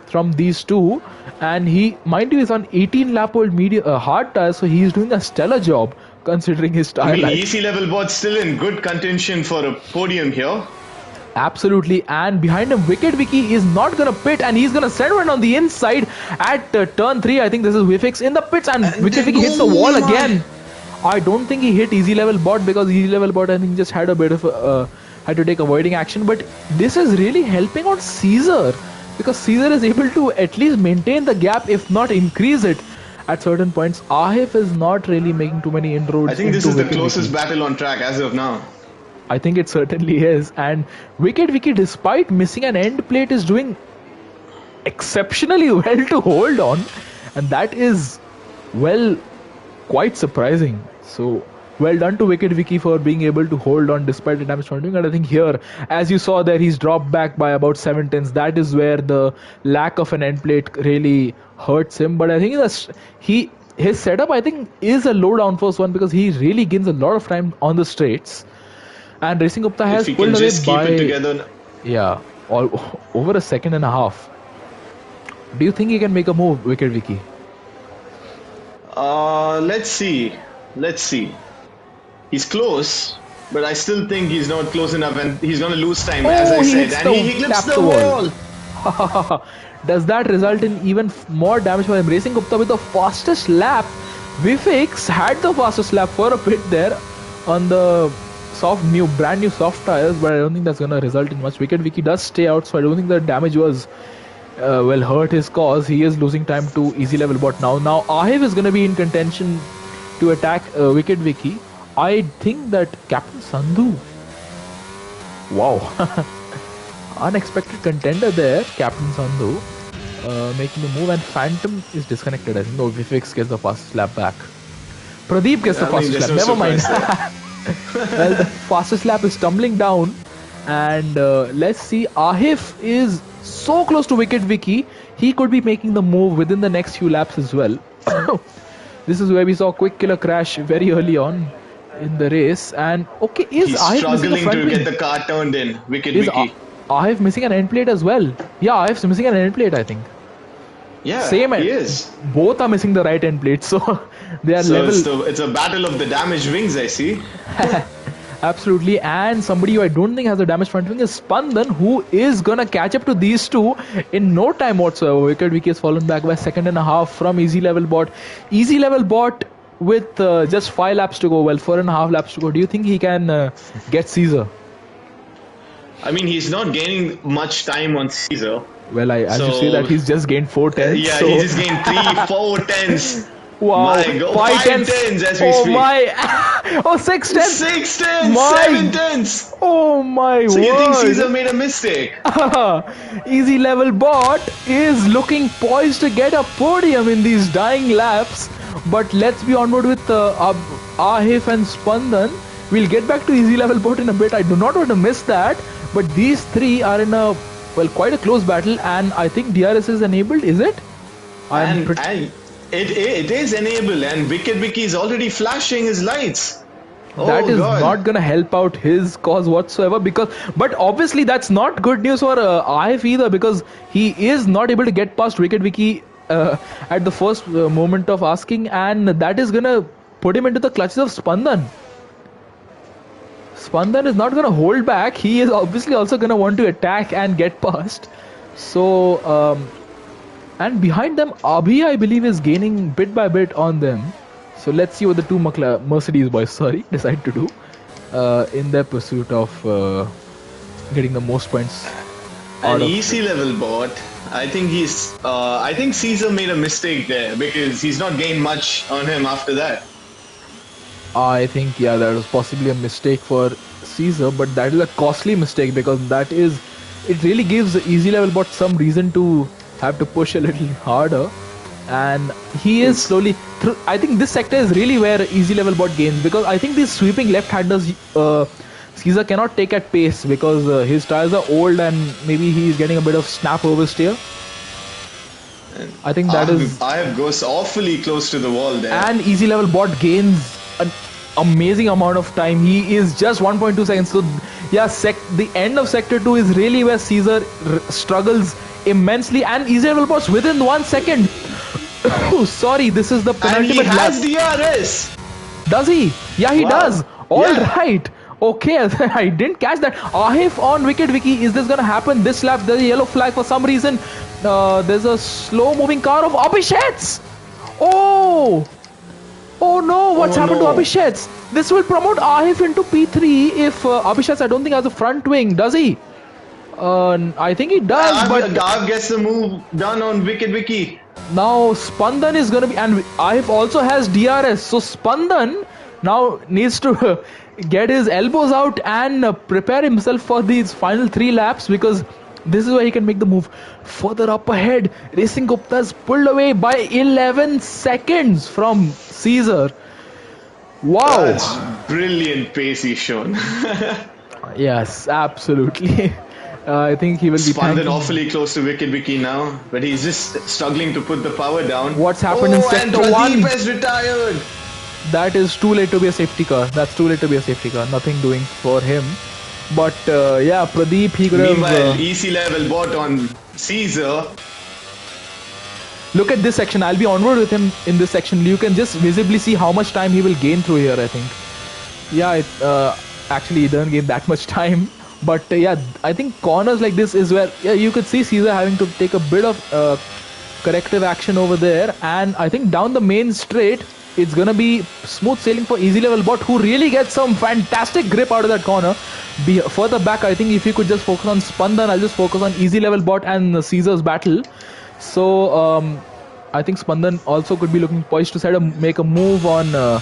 from these two, and he, mind you, is on 18 lap old hard tires, so he is doing a stellar job considering his tire I mean, life. easy level bot still in good contention for a podium here. Absolutely, and behind him, Wicked Vicky is not gonna pit, and he's gonna send one on the inside at turn 3. I think this is Wifix in the pits, and Wicked Vicky hits the wall again. I don't think he hit easy level bot, because easy level bot, I think, just had a bit of had to take avoiding action. But this is really helping on Caesar, because Caesar is able to at least maintain the gap, if not increase it at certain points. Ahif is not really making too many inroads. I think this is the Wicked closest Vicky. battle on track as of now. I think it certainly is. And Wicked Vicky, despite missing an end plate, is doing exceptionally well to hold on, and that is, well, quite surprising. So well done to Wicked Vicky for being able to hold on despite the damage from doing. And I think here, as you saw there, he's dropped back by about 7 tenths. That is where the lack of an end plate really hurts him. But I think his setup, I think, is a low downforce one, because he really gains a lot of time on the straights. And Racing Gupta has If he pulled can away just keep by, it together. yeah, over a second and a half. Do you think he can make a move, Wicked Vicky? Let's see. Let's see. He's close, but I still think he's not close enough, and he's going to lose time, as I said. And he clips the wall. Does that result in even more damage for him? Racing Gupta with the fastest lap. Wifix had the fastest lap for a bit there on the brand new soft tires, but I don't think that's going to result in much. Wicked Vicky does stay out, so I don't think the damage was hurt his cause. He is losing time to easy level bot now. Now Ahif is going to be in contention to attack Wicked Vicky. I think that Captain Sandhu, wow, unexpected contender there, Captain Sandhu, making the move, and Phantom is disconnected. I think Vifix gets the fastest lap back. Pradeep gets the fastest lap. Never mind. Well, the fastest lap is tumbling down, and let's see. Ahif is so close to Wicked Vicky. He could be making the move within the next few laps as well. This is where we saw Quick Killer crash very early on in the race. And okay, He's Ahif struggling missing to get the car turned in. Wicked Vicky. Ahif missing an end plate as well? Yeah, Ahif's missing an end plate, I think. Yeah, Same he is. Both are missing the right end plate, so they are level. It's a battle of the damaged wings, I see. Absolutely, and somebody who I don't think has a damaged front wing is Spandan, who is gonna catch up to these two in no time whatsoever. Wicked Vicky has fallen back by 1.5 seconds from easy level bot. Easy level bot with just 5 laps to go, well, 4.5 laps to go. Do you think he can get Caesar? I mean, he's not gaining much time on Caesar. Well, as you say that, he's just gained 4 tenths. Yeah, so. he just gained 3-4 tenths. Wow, My God. 5 tenths as we oh speak. My, oh 6 tenths. 6 tenths, My. 7 tenths. Oh my So word. you think Caesar made a mistake? Easy level bot is looking poised to get a podium in these dying laps, but let's be on board with Ahif and Spandan. We'll get back to easy level bot in a bit. I do not want to miss that, but these three are in a, well, quite a close battle, and I think DRS is enabled, is it? It is enabled, and Wicked Vicky is already flashing his lights. That is not going to help out his cause whatsoever, but obviously that's not good news for IF either, because he is not able to get past Wicked Vicky at the first moment of asking, and that is going to put him into the clutches of Spandan. Spandan is not going to hold back. He is obviously also going to want to attack and get past. So, and behind them, Abhi, I believe, is gaining bit by bit on them. So let's see what the two Mercedes boys, decide to do in their pursuit of getting the most points. An easy level bot. I think Caesar made a mistake there because he's not gained much on him after that. I think, yeah, that was possibly a mistake for Caesar, but that is a costly mistake because it really gives the easy level bot some reason to have to push a little harder. And he is slowly I think this sector is really where easy level bot gains, because I think these sweeping left-handers Caesar cannot take at pace because his tires are old and maybe he's getting a bit of snap oversteer. I think Ahev goes awfully close to the wall there. And easy level bot gains an amazing amount of time. He is just 1.2 seconds. So yeah, the end of sector 2 is really where Caesar struggles immensely, and easy level bot's within 1 second. Oh, sorry, this is the penultimate lap. And he has DRS. Does he? Yeah, he does. All right. Okay, I didn't catch that. Ahif on Wicked Wiki. Is this gonna happen this lap? There's a yellow flag for some reason. There's a slow-moving car of Abhishek's. Oh no! What's happened to Abhishek's? This will promote Ahif into P3 if Abhishek's, I don't think, has a front wing. Does he? I think he does. But Gav gets the move done on Wicked Wiki. Now Spandan is gonna be, and Ahif also has DRS. So Spandan now needs to get his elbows out and prepare himself for these final 3 laps, because this is where he can make the move. Further up ahead, Racing Gupta's pulled away by 11 seconds from Caesar. Wow. That's brilliant pace he's shown. Yes, absolutely. I think he will be Spandan awfully close to Wicked Wiki now, but he's just struggling to put the power down. What's happened in sector 1? Pradeep has retired. That is too late to be a safety car. That's too late to be a safety car. Nothing doing for him. But yeah, Pradeep, he could have... Meanwhile, easy level bot on Caesar. Look at this section. I'll be onward with him in this section. You can just visibly see how much time he will gain through here, I think. Yeah, actually, he doesn't gain that much time. But yeah, I think corners like this is where you could see Caesar having to take a bit of corrective action over there. And I think down the main straight, it's gonna be smooth sailing for easy level bot, who really gets some fantastic grip out of that corner. Further back, I think if you could just focus on Spandan, I'll just focus on easy level bot and Caesar's battle. So I think Spandan also could be looking poised to make a move on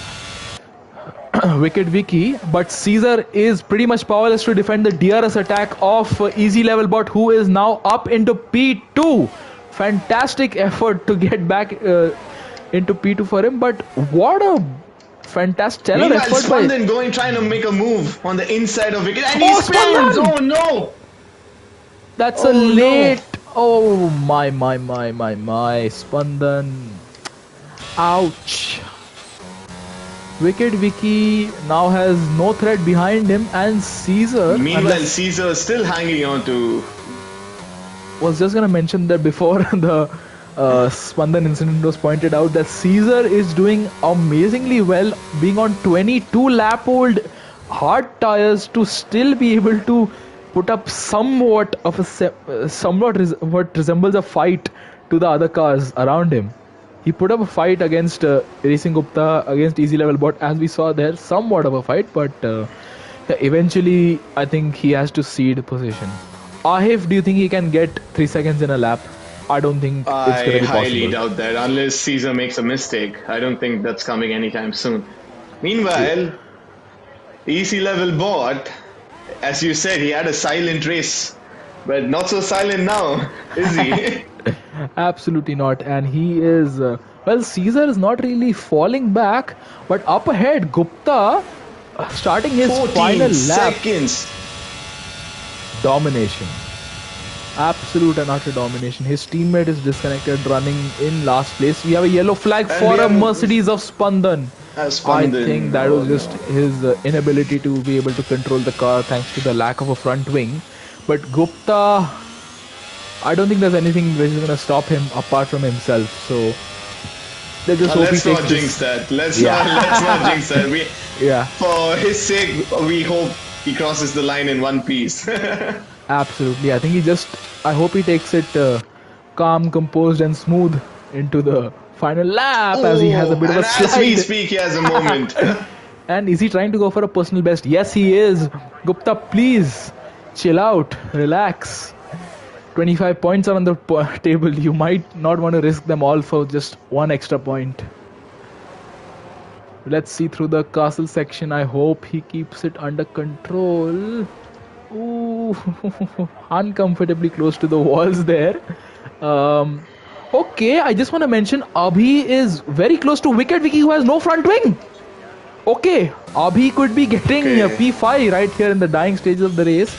Wicked Wiki, but Caesar is pretty much powerless to defend the DRS attack of easy level bot, who is now up into P2. Fantastic effort to get back into P2 for him, but what a fantastic stellar effort by Spandan trying to make a move on the inside of Wicked, and he spins! Oh no! That's a late... Oh my Spandan. Ouch. Wicked Wiki now has no threat behind him, and Caesar... Meanwhile, Caesar is still hanging on to... Was just gonna mention that before the Spandan incident was pointed out, that Caesar is doing amazingly well, being on 22 lap old hard tires, to still be able to put up somewhat of what resembles a fight to the other cars around him. He put up a fight against Racing Gupta, against easy level bot, as we saw there, somewhat of a fight, but eventually I think he has to cede position. Ahif, do you think he can get 3 seconds in a lap? I don't think it's going to be possible. I highly doubt that, unless Caesar makes a mistake. I don't think that's coming anytime soon. Meanwhile, easy level bot, as you said, he had a silent race, but not so silent now, is he? Absolutely not. And he is well, Caesar is not really falling back, but up ahead, Gupta starting his final lap. Seconds. Domination, absolute and utter domination. His teammate is disconnected, running in last place. We have a yellow flag for a Mercedes of Spandan. I think that was just his inability to be able to control the car thanks to the lack of a front wing. But Gupta, I don't think there's anything which is going to stop him apart from himself. So let's just hope he takes jinx that. Let's not jinx that. Yeah. For his sake, we hope he crosses the line in one piece. Absolutely. I think I hope he takes it calm, composed, and smooth into the final lap as he has a Oh, bit of a and as we slide. speak, he has a moment. And is he trying to go for a personal best? Yes, he is. Gupta, please chill out, relax. 25 points are on the table. You might not want to risk them all for just one extra point. Let's see through the castle section. I hope he keeps it under control. Ooh, uncomfortably close to the walls there. Um, okay, I just want to mention Abhi is very close to Wicket Vicky, who has no front wing. Okay, Abhi could be getting Okay. P5 right here in the dying stages of the race.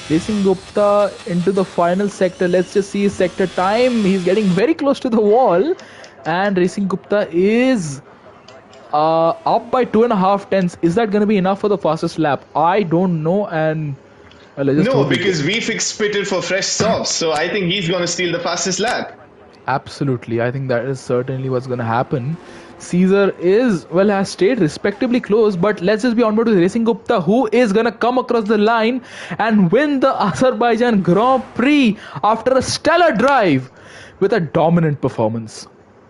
Racing Gupta into the final sector. Let's just see his sector time. He's getting very close to the wall. And Racing Gupta is up by 2.5 tenths. Is that going to be enough for the fastest lap? I don't know. And well, I just No, hope it because we fixed Pitted for fresh stops, so I think he's going to steal the fastest lap. Absolutely. I think that is certainly what's going to happen. Caesar has stayed respectably close, but let's just be on board with Racing Gupta, who is going to come across the line and win the Azerbaijan Grand Prix after a stellar drive with a dominant performance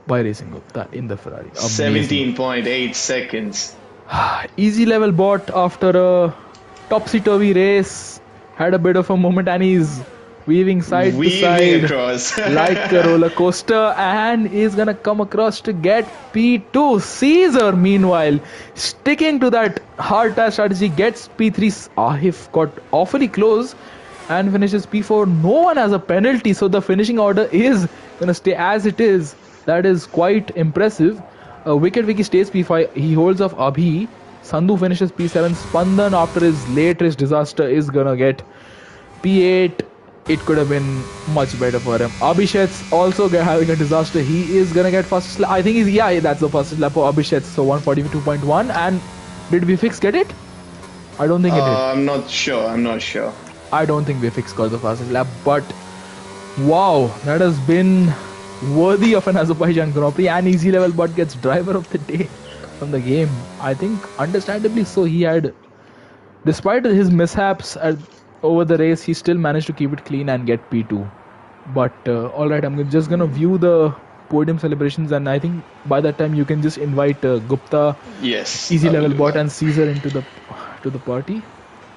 by Racing Gupta in the Ferrari. Amazing. 17.8 seconds. Easy level bot after a topsy-turvy race. Had a bit of a moment and he's weaving side to Weaving side across. like a roller coaster, and is gonna come across to get P2. Caesar, meanwhile, sticking to that hard task strategy, gets P3. Ahif got awfully close and finishes P4. No one has a penalty, so the finishing order is gonna stay as it is. That is quite impressive. Wicket Vicky stays P5. He holds off Abhi. Sandhu finishes P7. Spandan, after his late race disaster, is gonna get P8. It could have been much better for him. Abhishek's also having a disaster. He is gonna get fastest lap. I think that's the fastest lap for Abhishek. So 142.1. And did Vifix get it? I don't think it did. I'm not sure. I don't think Vifix got the fastest lap. But wow, that has been worthy of an Azerbaijan Grand Prix. And easy level bot gets driver of the day from the game. I think understandably so. He had, despite his mishaps over the race, he still managed to keep it clean and get P2. But alright, I'm just gonna view the podium celebrations, and I think by that time you can just invite Gupta, Yes. easy I will level do bot, that. and Caesar into the party.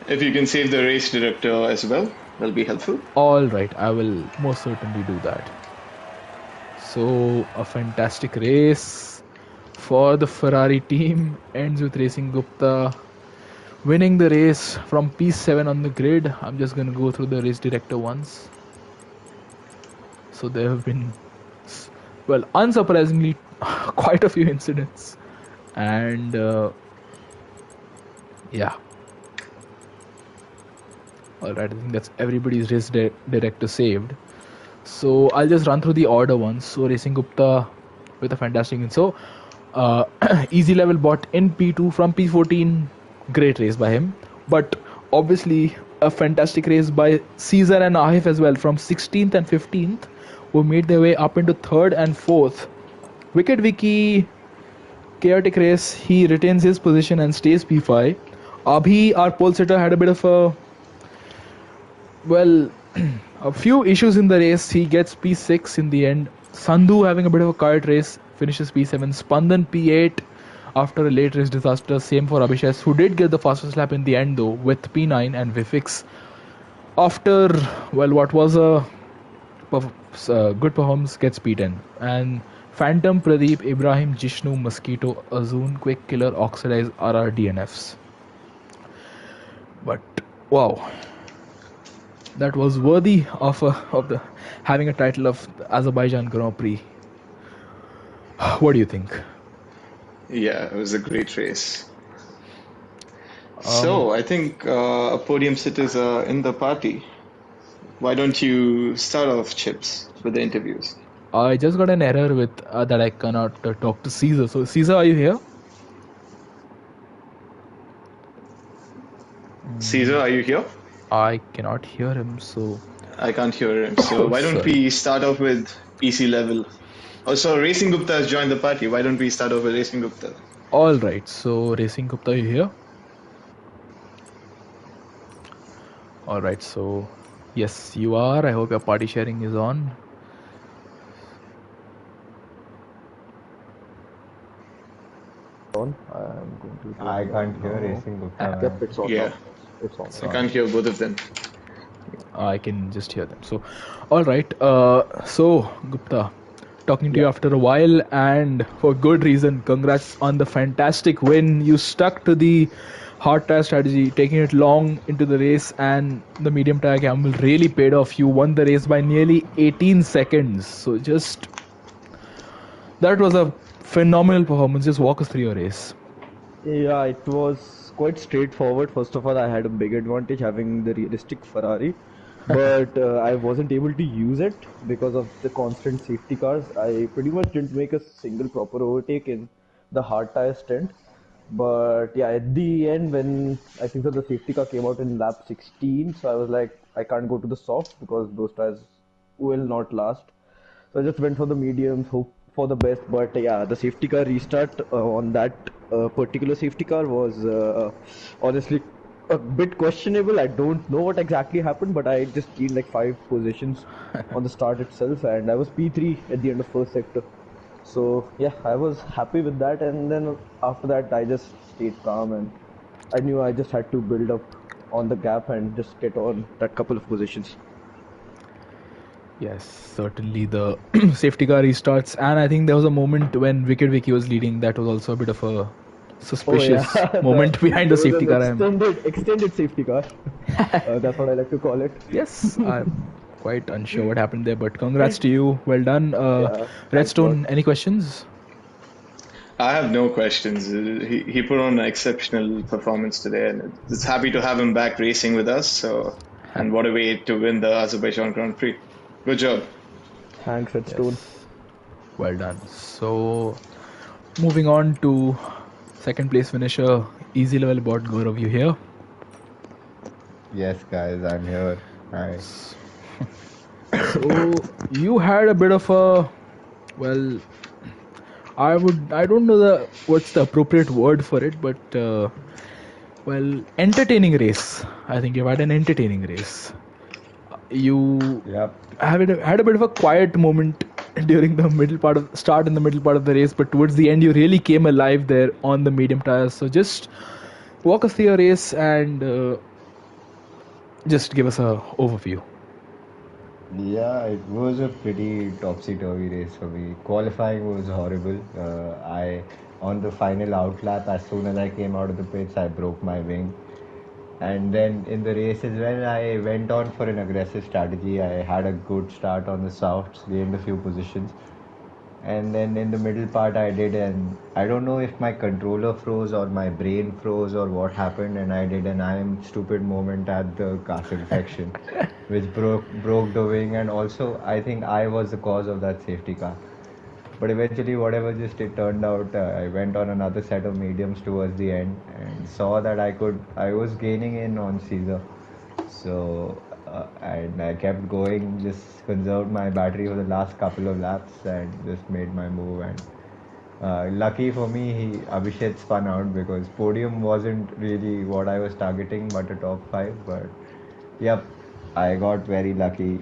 If you can save the race director as well, that'll be helpful. Alright, I will most certainly do that. So a fantastic race for the Ferrari team ends with Racing Gupta winning the race from P7 on the grid. I'm just going to go through the race director once. So there have been, well, unsurprisingly, quite a few incidents. And yeah. Alright, I think that's everybody's race director saved. So I'll just run through the order once. So Racing Gupta with a fantastic win. So easy level bot in P2 from P14. Great race by him, but obviously a fantastic race by Caesar and Ahif as well from 16th and 15th, who made their way up into 3rd and 4th. Wicket Vicky, chaotic race, he retains his position and stays P5. Abhi, our pole sitter, had a bit of a few issues in the race. He gets P6 in the end. Sandhu, having a bit of a quiet race, finishes P7. Spandan P8 after a late race disaster. Same for Abhishek, who did get the fastest lap in the end though with P9. And Vifix, after what was a good performance, gets P10. And Phantom, Pradeep, Ibrahim, Jishnu, Mosquito, Azun, Quick Killer, Oxidize are our DNFs. But wow, that was worthy of the having a title of Azerbaijan Grand Prix. What do you think? Yeah, it was a great race. So I think podium sitters are in the party. Why don't you start off, Chips, with the interviews? I just got an error with that I cannot talk to Caesar. So Caesar, are you here? Caesar, are you here? I cannot hear him. So I can't hear him. So why don't we start off with easy level? Oh, so Racing Gupta has joined the party. Why don't we start off with Racing Gupta? All right. So Racing Gupta, are you here? All right. So, yes, you are. I hope your party sharing is on. On. I'm going to turn I it can't on hear now. Racing Gupta, Yep, man. it's on Yeah, now. It's on. It's I on. can't hear both of them. I can just hear them. So, all right. So Gupta, talking to you Yeah. after a while and for good reason. Congrats on the fantastic win. You stuck to the hard tire strategy, taking it long into the race, and the medium tire gamble really paid off. You won the race by nearly 18 seconds. So, just that was a phenomenal performance. Just walk us through your race. Yeah, it was quite straightforward. First of all, I had a big advantage having the realistic Ferrari, but I wasn't able to use it because of the constant safety cars. I pretty much didn't make a single proper overtake in the hard tire stint. But yeah, at the end, when I think that the safety car came out in lap 16, so I was like, I can't go to the softs because those tires will not last. So I just went for the mediums, hope for the best. But yeah, the safety car restart on that particular safety car was honestly a bit questionable. I don't know what exactly happened, but I just gained like 5 positions on the start itself, and I was P3 at the end of first sector. So yeah, I was happy with that, and then after that, I just stayed calm, and I knew I just had to build up on the gap and just get on that couple of positions. Yes, certainly the safety car restarts, and I think there was a moment when Wicked Vicky was leading. That was also a bit of a Oh yeah, suspicious moment behind the there was safety an car. extended safety car. That's what I like to call it. Yes, I'm quite unsure what happened there, but congrats to you. Well done. Yeah, thanks a lot. Redstone, any questions? I have no questions. He put on an exceptional performance today, and it's happy to have him back racing with us. So, and what a way to win the Azerbaijan Grand Prix. Good job. Thanks, Redstone. Yes, well done. So, moving on to second place finisher, easy level bot Gaurav, you here? Yes, guys, I'm here. Hi. So, you had a bit of a, well, I don't know what's the appropriate word for it, but well, entertaining race. I think you've had an entertaining race. You Yep. had a bit of a quiet moment during the middle part of start in the middle part of the race, but towards the end you really came alive there on the medium tires. So just walk us through your race and just give us a overview. Yeah, it was a pretty topsy-turvy race for me. Qualifying was horrible. On the final outlap, as soon as I came out of the pits, I broke my wing. And then in the race as well, I went on for an aggressive strategy. I had a good start on the softs, gained a few positions. And then in the middle part, I did an I don't know if my controller froze or my brain froze or what happened, and I did an I am stupid moment at the casting section, which broke the wing, and also I think I was the cause of that safety car. But eventually, whatever just it turned out, I went on another set of mediums towards the end and saw that I was gaining in on Caesar. So, and I kept going, just conserved my battery for the last couple of laps and just made my move. And lucky for me, Abhishek spun out because podium wasn't really what I was targeting, but a top five. But yep, I got very lucky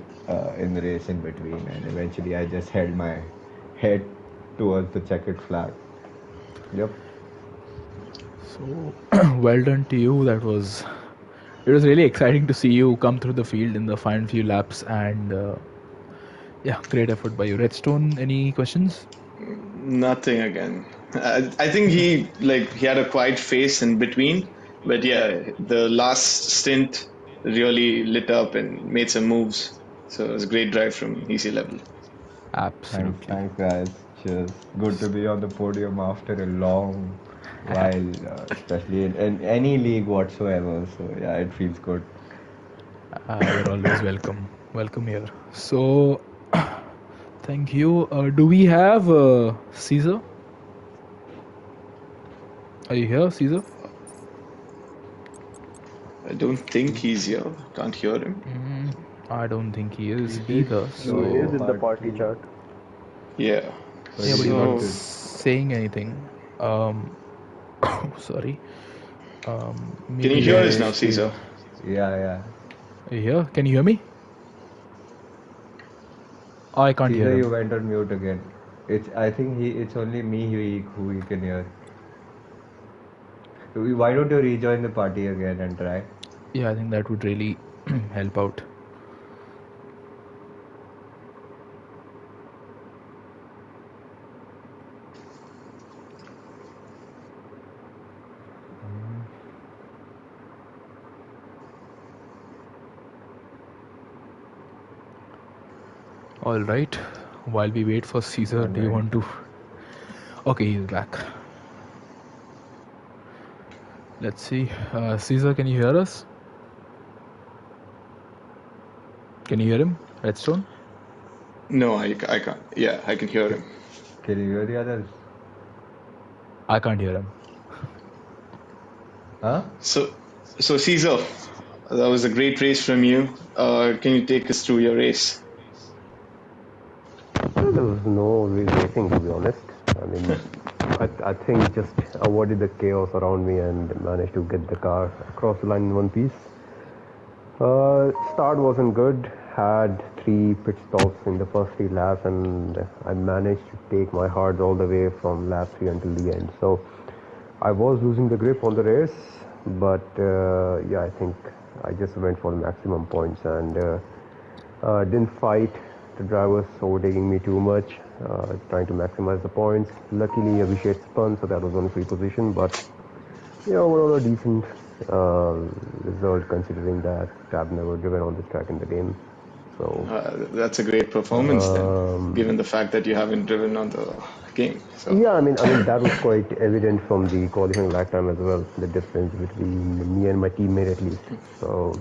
in the race in between, and eventually I just held my head towards the checkered flag. Yep. So well done to you. It was really exciting to see you come through the field in the final few laps, and yeah, great effort by you. Redstone, any questions? Nothing again. I think he had a quiet face in between, but yeah, the last stint really lit up and made some moves. So it was a great drive from easy level. Absolutely. Thanks, guys. Cheers. Good to be on the podium after a long while, especially in any league whatsoever. So yeah, it feels good. You're always welcome. Welcome here. So, thank you. Do we have Caesar? Are you here, Caesar? I don't think he's here. Can't hear him. I don't think he He is did either. No, he show, is So, in the but party chat. Yeah. yeah, but he's not not So to. saying anything. Sorry. can you Maybe hear Yeah, us let's. now, he's Caesar? yeah, yeah. Are you here? Can you hear me? I can't hear Caesar, him. you went on mute again. I think it's only me who he can hear. Why don't you rejoin the party again and try? Yeah, I think that would really help out. All right. While we wait for Caesar, do you Alright. want to? Okay, he's back. Let's see. Caesar, can you hear us? Can you hear him? Redstone? No, I can't. Yeah, I can hear him. Can you hear the others? I can't hear him. Huh? So Caesar, that was a great race from you. Can you take us through your race? Well, there was no real racing, to be honest. I mean, I think just avoided the chaos around me and managed to get the car across the line in one piece. Start wasn't good. Had 3 pit stops in the first 3 laps, and I managed to take my hards all the way from lap 3 until the end. So I was losing the grip on the race, but yeah, I think I just went for the maximum points and didn't fight the drivers overtaking me too much, trying to maximize the points. Luckily, Abhishek spun, so that was on free position, but yeah, overall a decent result considering that I've never driven on this track in the game. So That's a great performance then, um, given the fact that you haven't driven on the game. So yeah, I mean that was quite evident from the qualifying lap time as well. The difference between me and my teammate at least. So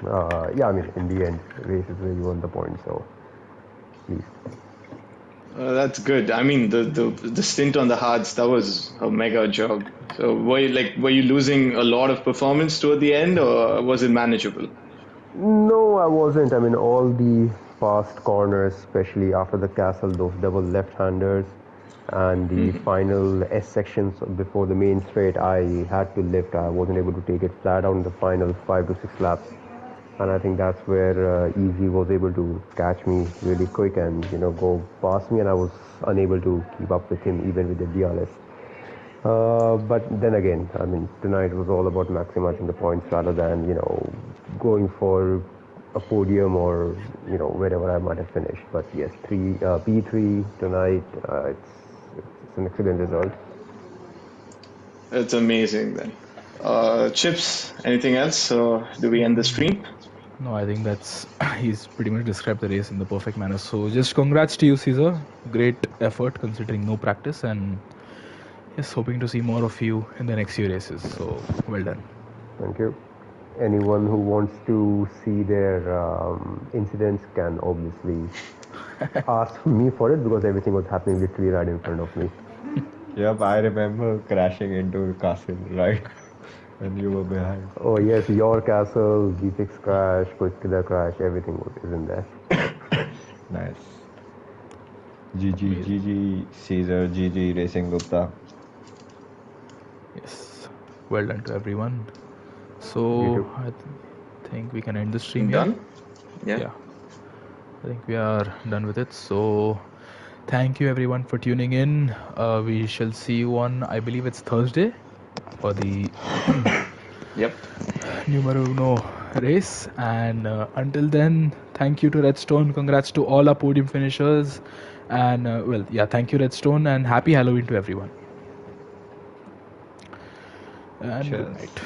yeah, I mean in the end, race is where you won the point. So at least. that's good. I mean, the stint on the hards, that was a mega job. So were you losing a lot of performance toward the end, or was it manageable? No, I wasn't. I mean, all the fast corners, especially after the castle, those double left-handers, and the final S sections before the main straight, I had to lift. I wasn't able to take it flat out in the final 5 to 6 laps. And I think that's where Easy was able to catch me really quick and, go past me, and I was unable to keep up with him even with the DRS. But then again, I mean, tonight was all about maximizing the points rather than, going for a podium or, wherever I might have finished. But yes, P3 tonight, it's an excellent result. That's amazing then. Chips, anything else, or do we end the stream? No, I think that's he's pretty much described the race in the perfect manner. So just congrats to you, Caesar. Great effort considering no practice, and just hoping to see more of you in the next few races. So well done. Thank you. Anyone who wants to see their incidents can obviously ask me for it because everything was happening literally right in front of me. Yep, I remember crashing into the castle, right? When you were behind. Oh yes, your castle, G6 crash, quick killer crash, everything is in there. Nice. GG, Caesar, GG, Racing Gupta. Yes, well done to everyone. You So too. I think we can end the stream here. Done? Yeah. I think we are done with it. So thank you everyone for tuning in. We shall see you on, I believe it's Thursday, for the Yep. numero uno race. And until then, thank you to Redstone. Congrats to all our podium finishers. And thank you Redstone, and happy Halloween to everyone. And good Cheers. night.